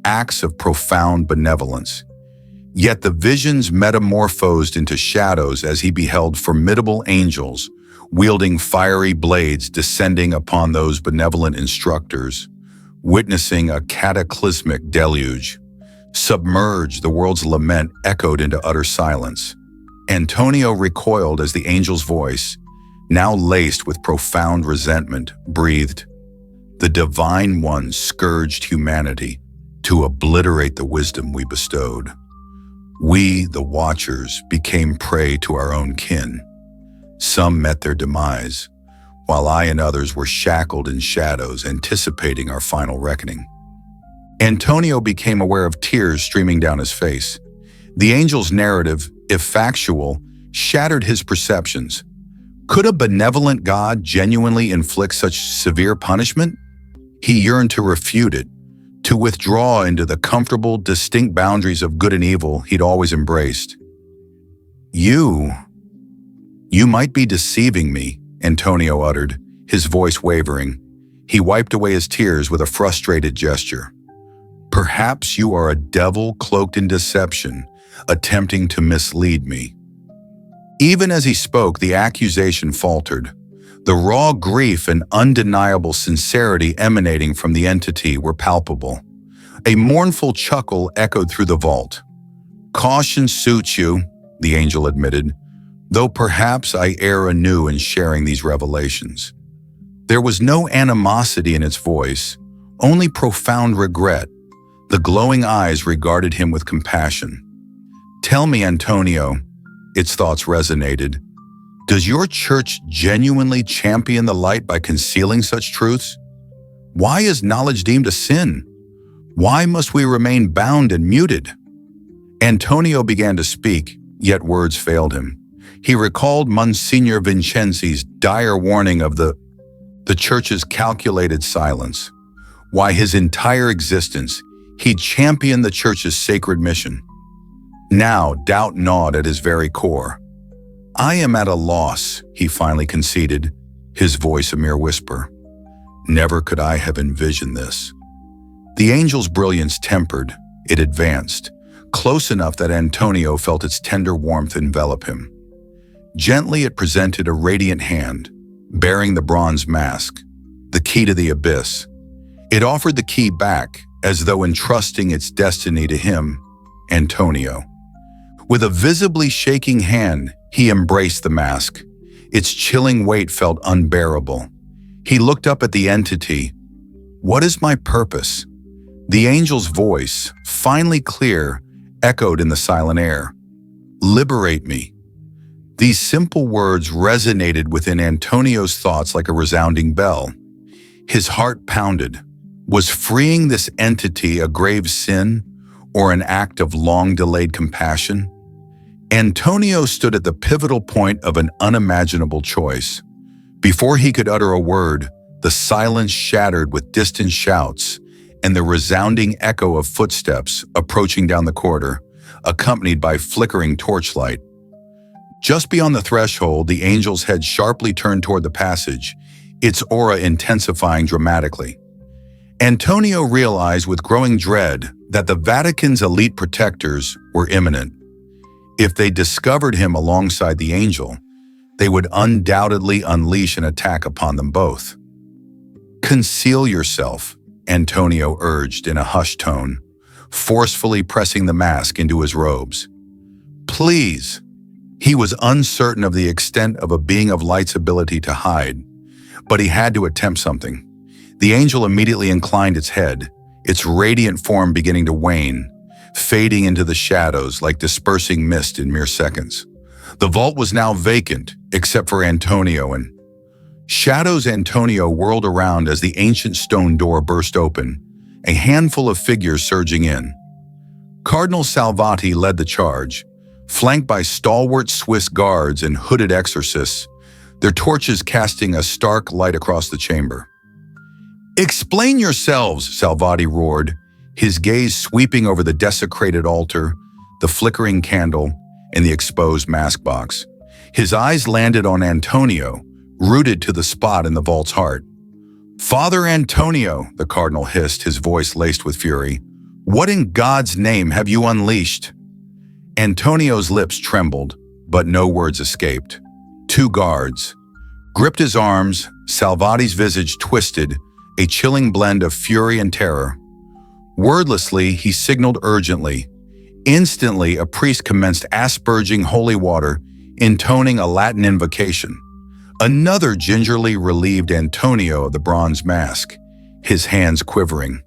Speaker 1: acts of profound benevolence. Yet the visions metamorphosed into shadows as he beheld formidable angels wielding fiery blades descending upon those benevolent instructors, witnessing a cataclysmic deluge. Submerged, the world's lament echoed into utter silence. Antonio recoiled as the angel's voice, now laced with profound resentment, breathed, "The Divine One scourged humanity to obliterate the wisdom we bestowed. We, the Watchers, became prey to our own kin. Some met their demise, while I and others were shackled in shadows, anticipating our final reckoning." Antonio became aware of tears streaming down his face. The angel's narrative, if factual, shattered his perceptions. Could a benevolent God genuinely inflict such severe punishment? He yearned to refute it, to withdraw into the comfortable, distinct boundaries of good and evil he'd always embraced. You might be deceiving me," Antonio uttered, his voice wavering. He wiped away his tears with a frustrated gesture. "Perhaps you are a devil cloaked in deception, attempting to mislead me." Even as he spoke, the accusation faltered. The raw grief and undeniable sincerity emanating from the entity were palpable. A mournful chuckle echoed through the vault. "Caution suits you," the angel admitted, "though perhaps I err anew in sharing these revelations." There was no animosity in its voice, only profound regret. The glowing eyes regarded him with compassion. "Tell me, Antonio," its thoughts resonated, "does your church genuinely champion the light by concealing such truths? Why is knowledge deemed a sin? Why must we remain bound and muted?" Antonio began to speak, yet words failed him. He recalled Monsignor Vincenzi's dire warning of the church's calculated silence. Why his entire existence, he'd championed the church's sacred mission. Now, doubt gnawed at his very core. "I am at a loss," he finally conceded, his voice a mere whisper. "Never could I have envisioned this." The angel's brilliance tempered, it advanced, close enough that Antonio felt its tender warmth envelop him. Gently it presented a radiant hand, bearing the bronze mask, the key to the abyss. It offered the key back, as though entrusting its destiny to him, Antonio. With a visibly shaking hand, he embraced the mask. Its chilling weight felt unbearable. He looked up at the entity. "What is my purpose?" The angel's voice, finally clear, echoed in the silent air. "Liberate me." These simple words resonated within Antonio's thoughts like a resounding bell. His heart pounded. Was freeing this entity a grave sin or an act of long-delayed compassion? Antonio stood at the pivotal point of an unimaginable choice. Before he could utter a word, the silence shattered with distant shouts and the resounding echo of footsteps approaching down the corridor, accompanied by flickering torchlight. Just beyond the threshold, the angel's head sharply turned toward the passage, its aura intensifying dramatically. Antonio realized with growing dread that the Vatican's elite protectors were imminent. If they discovered him alongside the angel, they would undoubtedly unleash an attack upon them both. "Conceal yourself," Antonio urged in a hushed tone, forcefully pressing the mask into his robes. "Please." He was uncertain of the extent of a being of light's ability to hide, but he had to attempt something. The angel immediately inclined its head, its radiant form beginning to wane, fading into the shadows like dispersing mist in mere seconds. The vault was now vacant, except for Antonio and shadows. Antonio whirled around as the ancient stone door burst open, a handful of figures surging in. Cardinal Salvati led the charge, flanked by stalwart Swiss guards and hooded exorcists, their torches casting a stark light across the chamber. "Explain yourselves," Salvati roared, his gaze sweeping over the desecrated altar, the flickering candle, and the exposed mask box. His eyes landed on Antonio, rooted to the spot in the vault's heart. "Father Antonio," the cardinal hissed, his voice laced with fury, "what in God's name have you unleashed?" Antonio's lips trembled, but no words escaped. Two guards gripped his arms, Salvati's visage twisted, a chilling blend of fury and terror. Wordlessly, he signaled urgently. Instantly, a priest commenced asperging holy water, intoning a Latin invocation. Another gingerly relieved Antonio of the bronze mask, his hands quivering.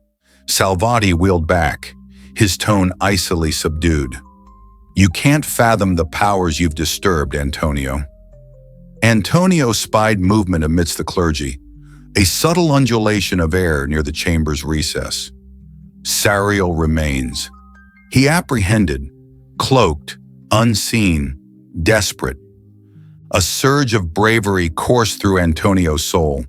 Speaker 1: Salvati wheeled back, his tone icily subdued. "You can't fathom the powers you've disturbed, Antonio." Antonio spied movement amidst the clergy, a subtle undulation of air near the chamber's recess. Sariel remains. He apprehended, cloaked, unseen, desperate. A surge of bravery coursed through Antonio's soul.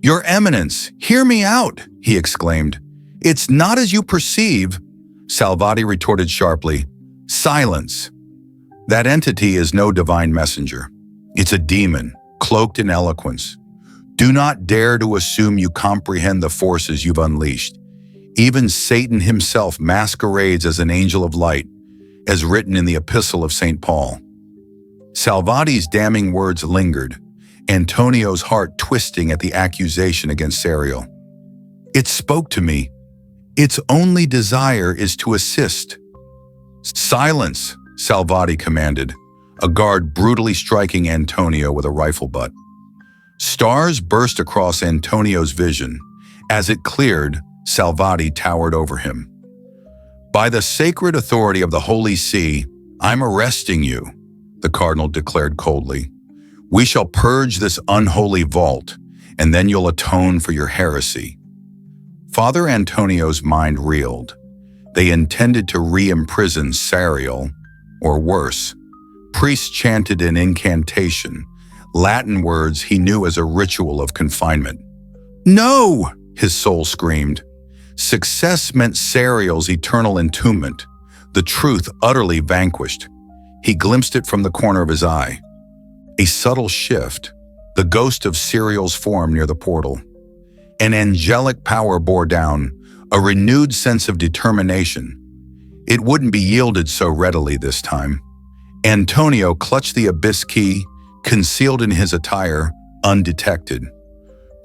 Speaker 1: "Your Eminence, hear me out," he exclaimed. "It's not as you perceive." Salvati retorted sharply, "Silence. That entity is no divine messenger. It's a demon, cloaked in eloquence. Do not dare to assume you comprehend the forces you've unleashed. Even Satan himself masquerades as an angel of light, as written in the Epistle of St. Paul." Salvati's damning words lingered, Antonio's heart twisting at the accusation against Sariel. "It spoke to me. Its only desire is to assist." "Silence," Salvati commanded, a guard brutally striking Antonio with a rifle butt. Stars burst across Antonio's vision. As it cleared, Salvati towered over him. "By the sacred authority of the Holy See, I'm arresting you," the cardinal declared coldly. "We shall purge this unholy vault, and then you'll atone for your heresy." Father Antonio's mind reeled. They intended to re-imprison Sariel, or worse. Priests chanted an incantation, Latin words he knew as a ritual of confinement. "No!" his soul screamed. Success meant Sariel's eternal entombment, the truth utterly vanquished. He glimpsed it from the corner of his eye. A subtle shift, the ghost of Sariel's form near the portal. An angelic power bore down, a renewed sense of determination. It wouldn't be yielded so readily this time. Antonio clutched the abyss key, concealed in his attire, undetected.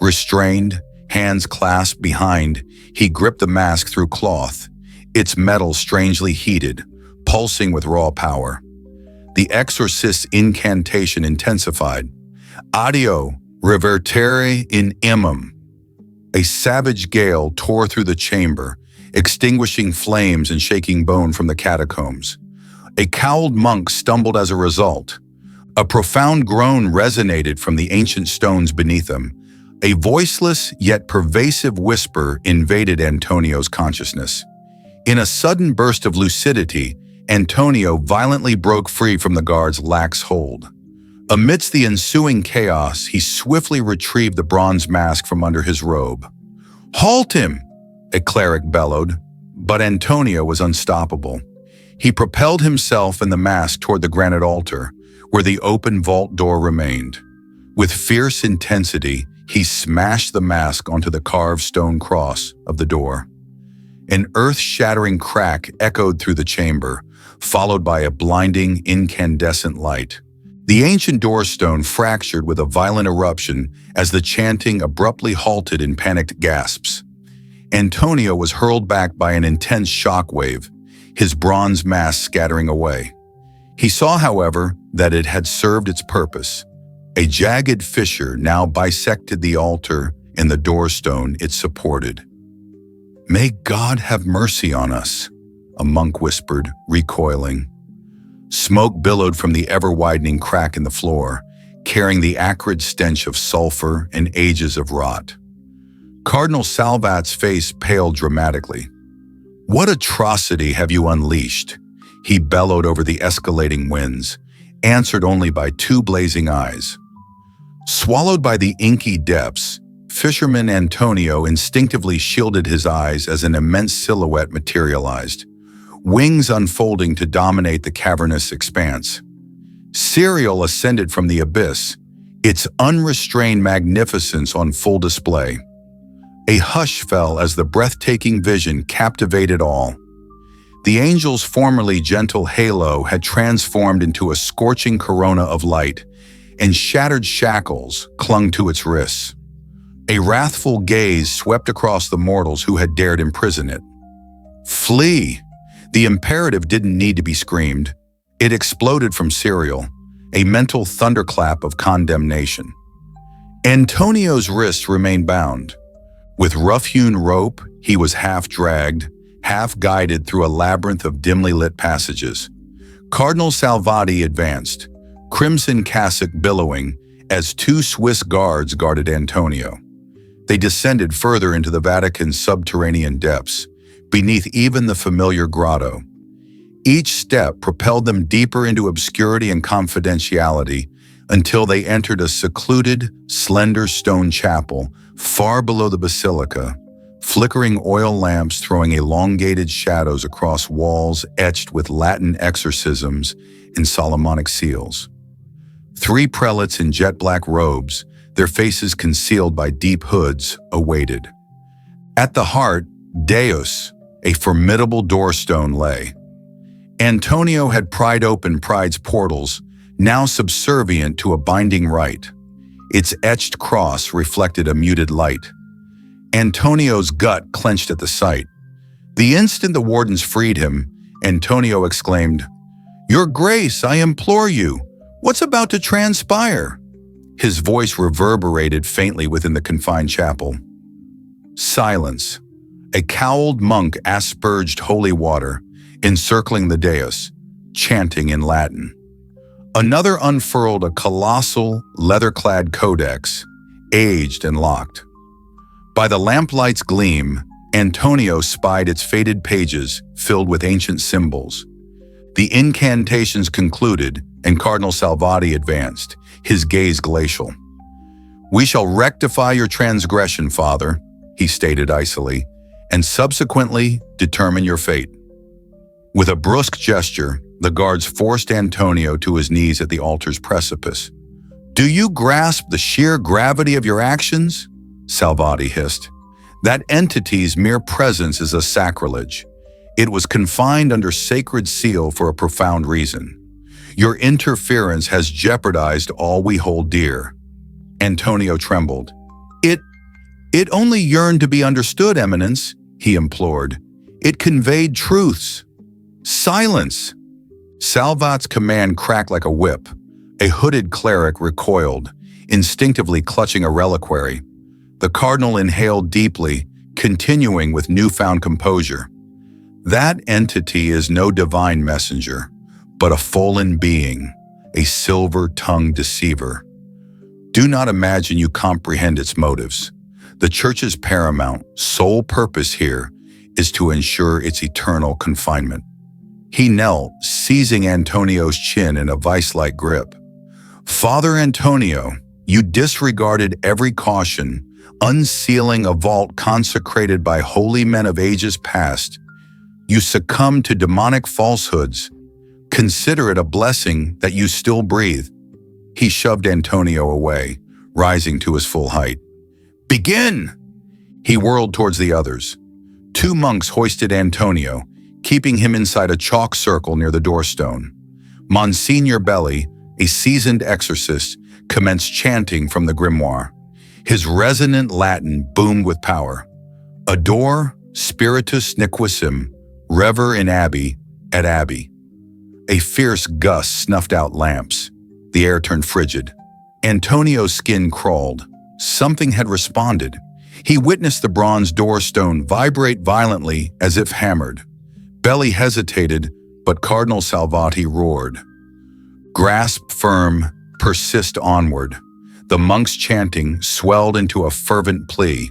Speaker 1: Restrained, hands clasped behind, he gripped the mask through cloth, its metal strangely heated, pulsing with raw power. The exorcist's incantation intensified. "Addio, revertere in imum." A savage gale tore through the chamber, extinguishing flames and shaking bone from the catacombs. A cowled monk stumbled as a result. A profound groan resonated from the ancient stones beneath him. A voiceless yet pervasive whisper invaded Antonio's consciousness. In a sudden burst of lucidity, Antonio violently broke free from the guard's lax hold. Amidst the ensuing chaos, he swiftly retrieved the bronze mask from under his robe. "Halt him!" a cleric bellowed, but Antonio was unstoppable. He propelled himself and the mask toward the granite altar, where the open vault door remained. With fierce intensity, he smashed the mask onto the carved stone cross of the door. An earth-shattering crack echoed through the chamber, followed by a blinding, incandescent light. The ancient doorstone fractured with a violent eruption as the chanting abruptly halted in panicked gasps. Antonio was hurled back by an intense shockwave, his bronze mask scattering away. He saw, however, that it had served its purpose. A jagged fissure now bisected the altar and the doorstone it supported. "May God have mercy on us," a monk whispered, recoiling. Smoke billowed from the ever-widening crack in the floor, carrying the acrid stench of sulfur and ages of rot. Cardinal Salvat's face paled dramatically. "What atrocity have you unleashed?" he bellowed over the escalating winds, answered only by two blazing eyes. Swallowed by the inky depths, fisherman Antonio instinctively shielded his eyes as an immense silhouette materialized, wings unfolding to dominate the cavernous expanse. Sariel ascended from the abyss, its unrestrained magnificence on full display. A hush fell as the breathtaking vision captivated all. The angel's formerly gentle halo had transformed into a scorching corona of light, and shattered shackles clung to its wrists. A wrathful gaze swept across the mortals who had dared imprison it. Flee! The imperative didn't need to be screamed. It exploded from Cyril, a mental thunderclap of condemnation. Antonio's wrists remained bound. With rough-hewn rope, he was half-dragged, half-guided through a labyrinth of dimly lit passages. Cardinal Salvati advanced, crimson cassock billowing, as two Swiss guards guarded Antonio. They descended further into the Vatican's subterranean depths, beneath even the familiar grotto. Each step propelled them deeper into obscurity and confidentiality until they entered a secluded, slender stone chapel far below the basilica, flickering oil lamps throwing elongated shadows across walls etched with Latin exorcisms and Solomonic seals. 3 prelates in jet-black robes, their faces concealed by deep hoods, awaited. At the heart, Deus, a formidable doorstone, lay. Antonio had pried open pride's portals, now subservient to a binding rite. Its etched cross reflected a muted light. Antonio's gut clenched at the sight. The instant the wardens freed him, Antonio exclaimed, "Your Grace, I implore you, what's about to transpire?" His voice reverberated faintly within the confined chapel. Silence. A cowled monk asperged holy water, encircling the dais, chanting in Latin. Another unfurled a colossal, leather-clad codex, aged and locked. By the lamplight's gleam, Antonio spied its faded pages filled with ancient symbols. The incantations concluded, and Cardinal Salvati advanced, his gaze glacial. "We shall rectify your transgression, Father," he stated icily, "and subsequently determine your fate." With a brusque gesture, the guards forced Antonio to his knees at the altar's precipice. "Do you grasp the sheer gravity of your actions?" Salvati hissed. "That entity's mere presence is a sacrilege. It was confined under sacred seal for a profound reason. Your interference has jeopardized all we hold dear." Antonio trembled. It only yearned to be understood, Eminence," he implored. "It conveyed truths." "Silence!" Salvat's command cracked like a whip. A hooded cleric recoiled, instinctively clutching a reliquary. The cardinal inhaled deeply, continuing with newfound composure. "That entity is no divine messenger, but a fallen being, a silver-tongued deceiver. Do not imagine you comprehend its motives. The Church's paramount, sole purpose here is to ensure its eternal confinement." He knelt, seizing Antonio's chin in a vice-like grip. "Father Antonio, you disregarded every caution, unsealing a vault consecrated by holy men of ages past. You succumbed to demonic falsehoods. Consider it a blessing that you still breathe." He shoved Antonio away, rising to his full height. "Begin!" He whirled towards the others. 2 monks hoisted Antonio, keeping him inside a chalk circle near the doorstone. Monsignor Belli, a seasoned exorcist, commenced chanting from the grimoire. His resonant Latin boomed with power. "Adore spiritus nequissim, rever in abbey, et abbey." A fierce gust snuffed out lamps. The air turned frigid. Antonio's skin crawled. Something had responded. He witnessed the bronze doorstone vibrate violently as if hammered. Belli hesitated, but Cardinal Salvati roared. "Grasp firm, persist onward." The monk's chanting swelled into a fervent plea.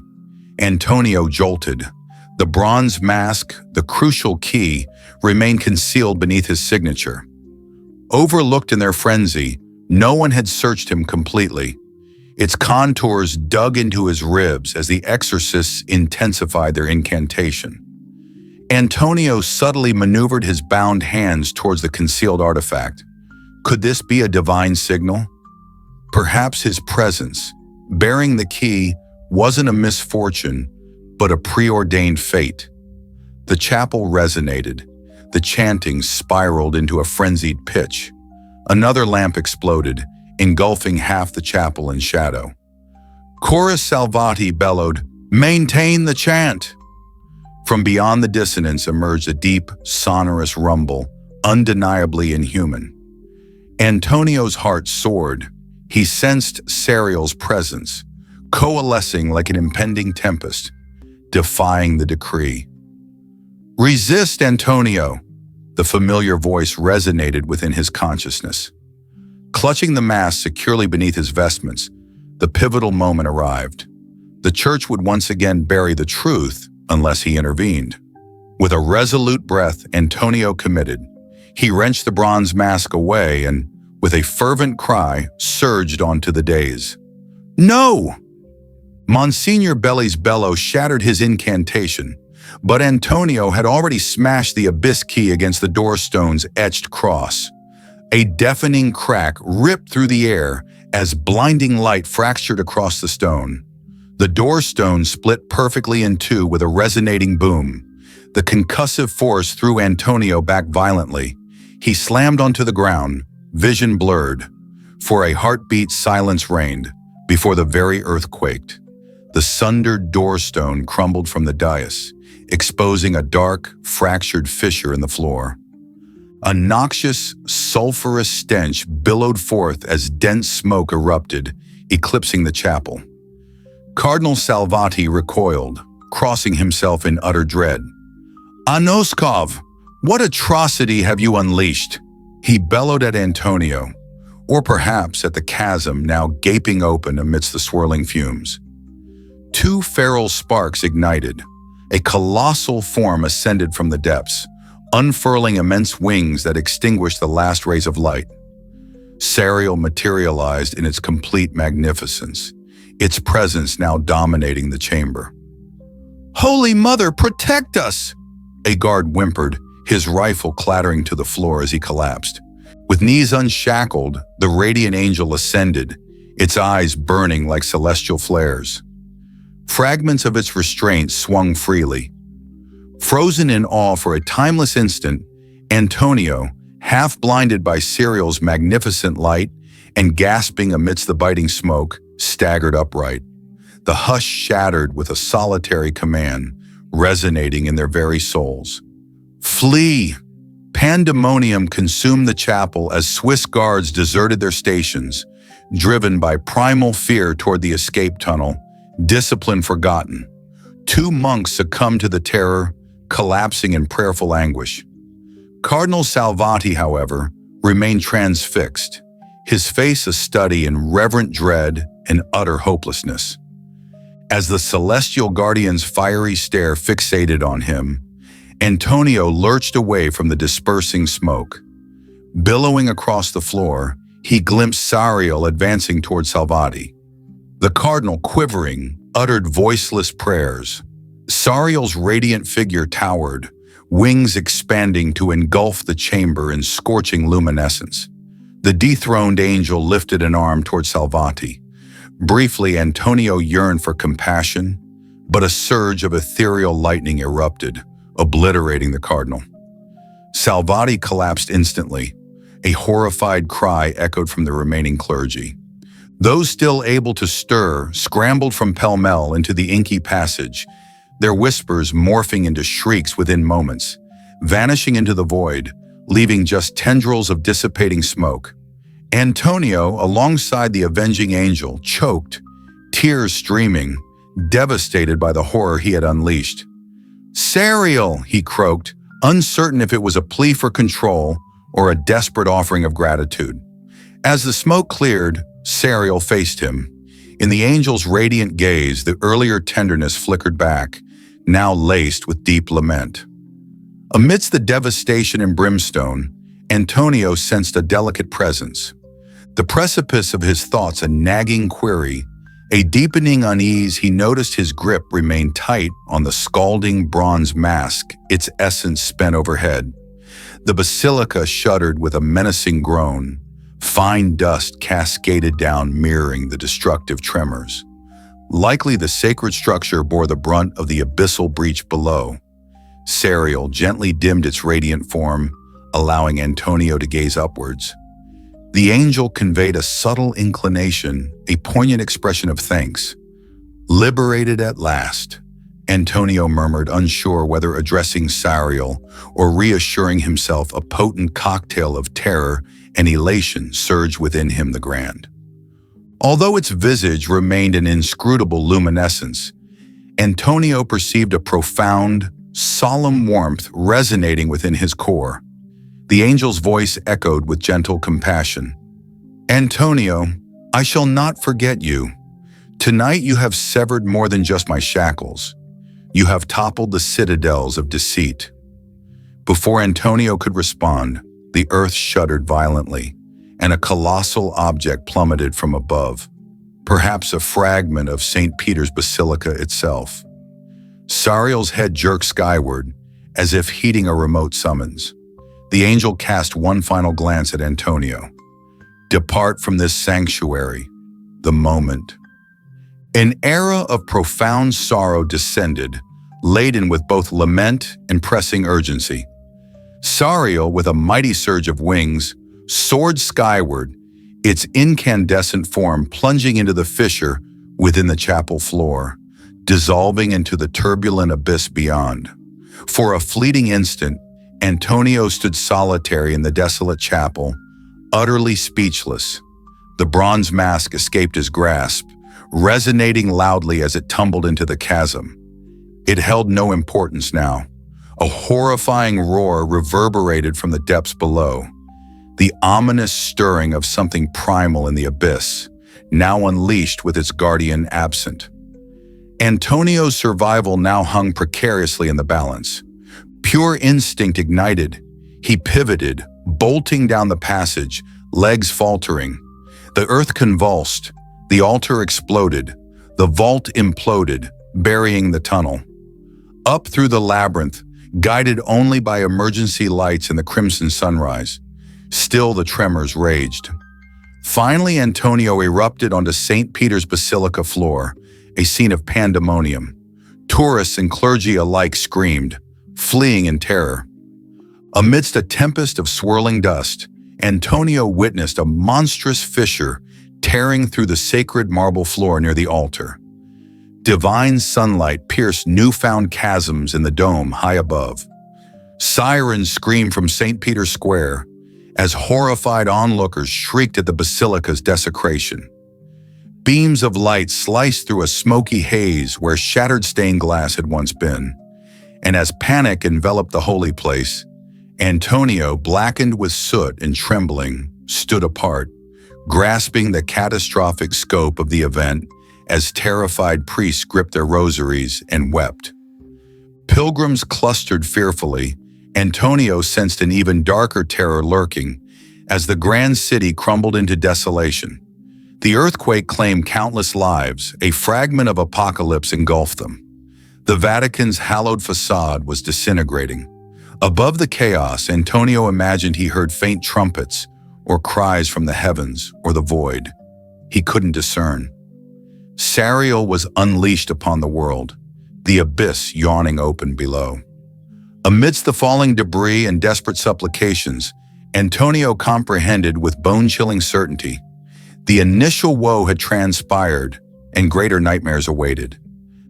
Speaker 1: Antonio jolted. The bronze mask, the crucial key, remained concealed beneath his signature. Overlooked in their frenzy, no one had searched him completely. Its contours dug into his ribs as the exorcists intensified their incantation. Antonio subtly maneuvered his bound hands towards the concealed artifact. Could this be a divine signal? Perhaps his presence, bearing the key, wasn't a misfortune, but a preordained fate. The chapel resonated. The chanting spiraled into a frenzied pitch. Another lamp exploded, engulfing half the chapel in shadow. Chorus Salvati bellowed, "Maintain the chant!" From beyond the dissonance emerged a deep, sonorous rumble, undeniably inhuman. Antonio's heart soared. He sensed Seraphim's presence, coalescing like an impending tempest, defying the decree. "Resist, Antonio!" The familiar voice resonated within his consciousness. Clutching the mask securely beneath his vestments, the pivotal moment arrived. The church would once again bury the truth unless he intervened. With a resolute breath, Antonio committed. He wrenched the bronze mask away and, with a fervent cry, surged onto the dais. "No!" Monsignor Belli's bellow shattered his incantation, but Antonio had already smashed the abyss key against the doorstone's etched cross. A deafening crack ripped through the air as blinding light fractured across the stone. The doorstone split perfectly in two with a resonating boom. The concussive force threw Antonio back violently. He slammed onto the ground, vision blurred. For a heartbeat, silence reigned before the very earth quaked. The sundered doorstone crumbled from the dais, exposing a dark, fractured fissure in the floor. A noxious, sulfurous stench billowed forth as dense smoke erupted, eclipsing the chapel. Cardinal Salvati recoiled, crossing himself in utter dread. "Anoskov, what atrocity have you unleashed?" He bellowed at Antonio, or perhaps at the chasm now gaping open amidst the swirling fumes. Two feral sparks ignited. A colossal form ascended from the depths, unfurling immense wings that extinguished the last rays of light. Seraphim materialized in its complete magnificence, its presence now dominating the chamber. "Holy Mother, protect us!" A guard whimpered, his rifle clattering to the floor as he collapsed. With knees unshackled, the radiant angel ascended, its eyes burning like celestial flares. Fragments of its restraint swung freely. Frozen in awe for a timeless instant, Antonio, half blinded by Seraphim's magnificent light and gasping amidst the biting smoke, staggered upright. The hush shattered with a solitary command, resonating in their very souls. "Flee!" Pandemonium consumed the chapel as Swiss guards deserted their stations, driven by primal fear toward the escape tunnel, discipline forgotten. Two monks succumbed to the terror, collapsing in prayerful anguish. Cardinal Salvati, however, remained transfixed, his face a study in reverent dread and utter hopelessness. As the celestial guardian's fiery stare fixated on him, Antonio lurched away from the dispersing smoke. Billowing across the floor, he glimpsed Sariel advancing toward Salvati. The cardinal, quivering, uttered voiceless prayers. Sariel's radiant figure towered, wings expanding to engulf the chamber in scorching luminescence. The dethroned angel lifted an arm toward Salvati. Briefly, Antonio yearned for compassion, but a surge of ethereal lightning erupted, obliterating the cardinal. Salvati collapsed instantly. A horrified cry echoed from the remaining clergy. Those still able to stir scrambled from pell-mell into the inky passage, their whispers morphing into shrieks within moments, vanishing into the void, leaving just tendrils of dissipating smoke. Antonio, alongside the avenging angel, choked, tears streaming, devastated by the horror he had unleashed. "Seraphim," he croaked, uncertain if it was a plea for control or a desperate offering of gratitude. As the smoke cleared, Seraphim faced him. In the angel's radiant gaze, the earlier tenderness flickered back, now laced with deep lament. Amidst the devastation and brimstone, Antonio sensed a delicate presence. The precipice of his thoughts a nagging query, a deepening unease. He noticed his grip remained tight on the scalding bronze mask, its essence spent overhead. The basilica shuddered with a menacing groan. Fine dust cascaded down, mirroring the destructive tremors. Likely the sacred structure bore the brunt of the abyssal breach below. Seraphim gently dimmed its radiant form, allowing Antonio to gaze upwards. The angel conveyed a subtle inclination, a poignant expression of thanks. Liberated at last, Antonio murmured, unsure whether addressing Sariel or reassuring himself. A potent cocktail of terror and elation surged within him. The grand, although its visage remained an inscrutable luminescence, Antonio perceived a profound, solemn warmth resonating within his core. The angel's voice echoed with gentle compassion. "Antonio, I shall not forget you. Tonight you have severed more than just my shackles. You have toppled the citadels of deceit." Before Antonio could respond, the earth shuddered violently, and a colossal object plummeted from above, perhaps a fragment of St. Peter's Basilica itself. Sariel's head jerked skyward, as if heeding a remote summons. The angel cast one final glance at Antonio. "Depart from this sanctuary, the moment." An era of profound sorrow descended, laden with both lament and pressing urgency. Sariel, with a mighty surge of wings, soared skyward, its incandescent form plunging into the fissure within the chapel floor, dissolving into the turbulent abyss beyond. For a fleeting instant, Antonio stood solitary in the desolate chapel, utterly speechless. The bronze mask escaped his grasp, resonating loudly as it tumbled into the chasm. It held no importance now. A horrifying roar reverberated from the depths below, the ominous stirring of something primal in the abyss, now unleashed with its guardian absent. Antonio's survival now hung precariously in the balance. Pure instinct ignited. He pivoted, bolting down the passage, legs faltering. The earth convulsed, the altar exploded, the vault imploded, burying the tunnel. Up through the labyrinth, guided only by emergency lights and the crimson sunrise. Still the tremors raged. Finally, Antonio erupted onto St. Peter's Basilica floor, a scene of pandemonium. Tourists and clergy alike screamed, fleeing in terror. Amidst a tempest of swirling dust, Antonio witnessed a monstrous fissure tearing through the sacred marble floor near the altar. Divine sunlight pierced newfound chasms in the dome high above. Sirens screamed from St. Peter's Square as horrified onlookers shrieked at the basilica's desecration. Beams of light sliced through a smoky haze where shattered stained glass had once been, and as panic enveloped the holy place, Antonio, blackened with soot and trembling, stood apart, grasping the catastrophic scope of the event as terrified priests gripped their rosaries and wept. Pilgrims clustered fearfully. Antonio sensed an even darker terror lurking as the grand city crumbled into desolation. The earthquake claimed countless lives, a fragment of apocalypse engulfed them. The Vatican's hallowed facade was disintegrating. Above the chaos, Antonio imagined he heard faint trumpets or cries from the heavens or the void. He couldn't discern. Sariel was unleashed upon the world, the abyss yawning open below. Amidst the falling debris and desperate supplications, Antonio comprehended with bone-chilling certainty. The initial woe had transpired, and greater nightmares awaited.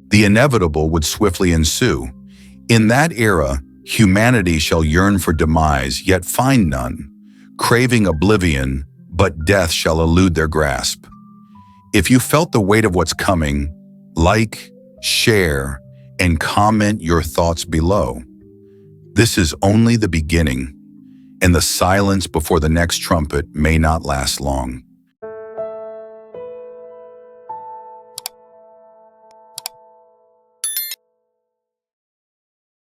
Speaker 1: The inevitable would swiftly ensue. In that era, humanity shall yearn for demise, yet find none, craving oblivion, but death shall elude their grasp. If you felt the weight of what's coming, like, share, and comment your thoughts below. This is only the beginning, and the silence before the next trumpet may not last long.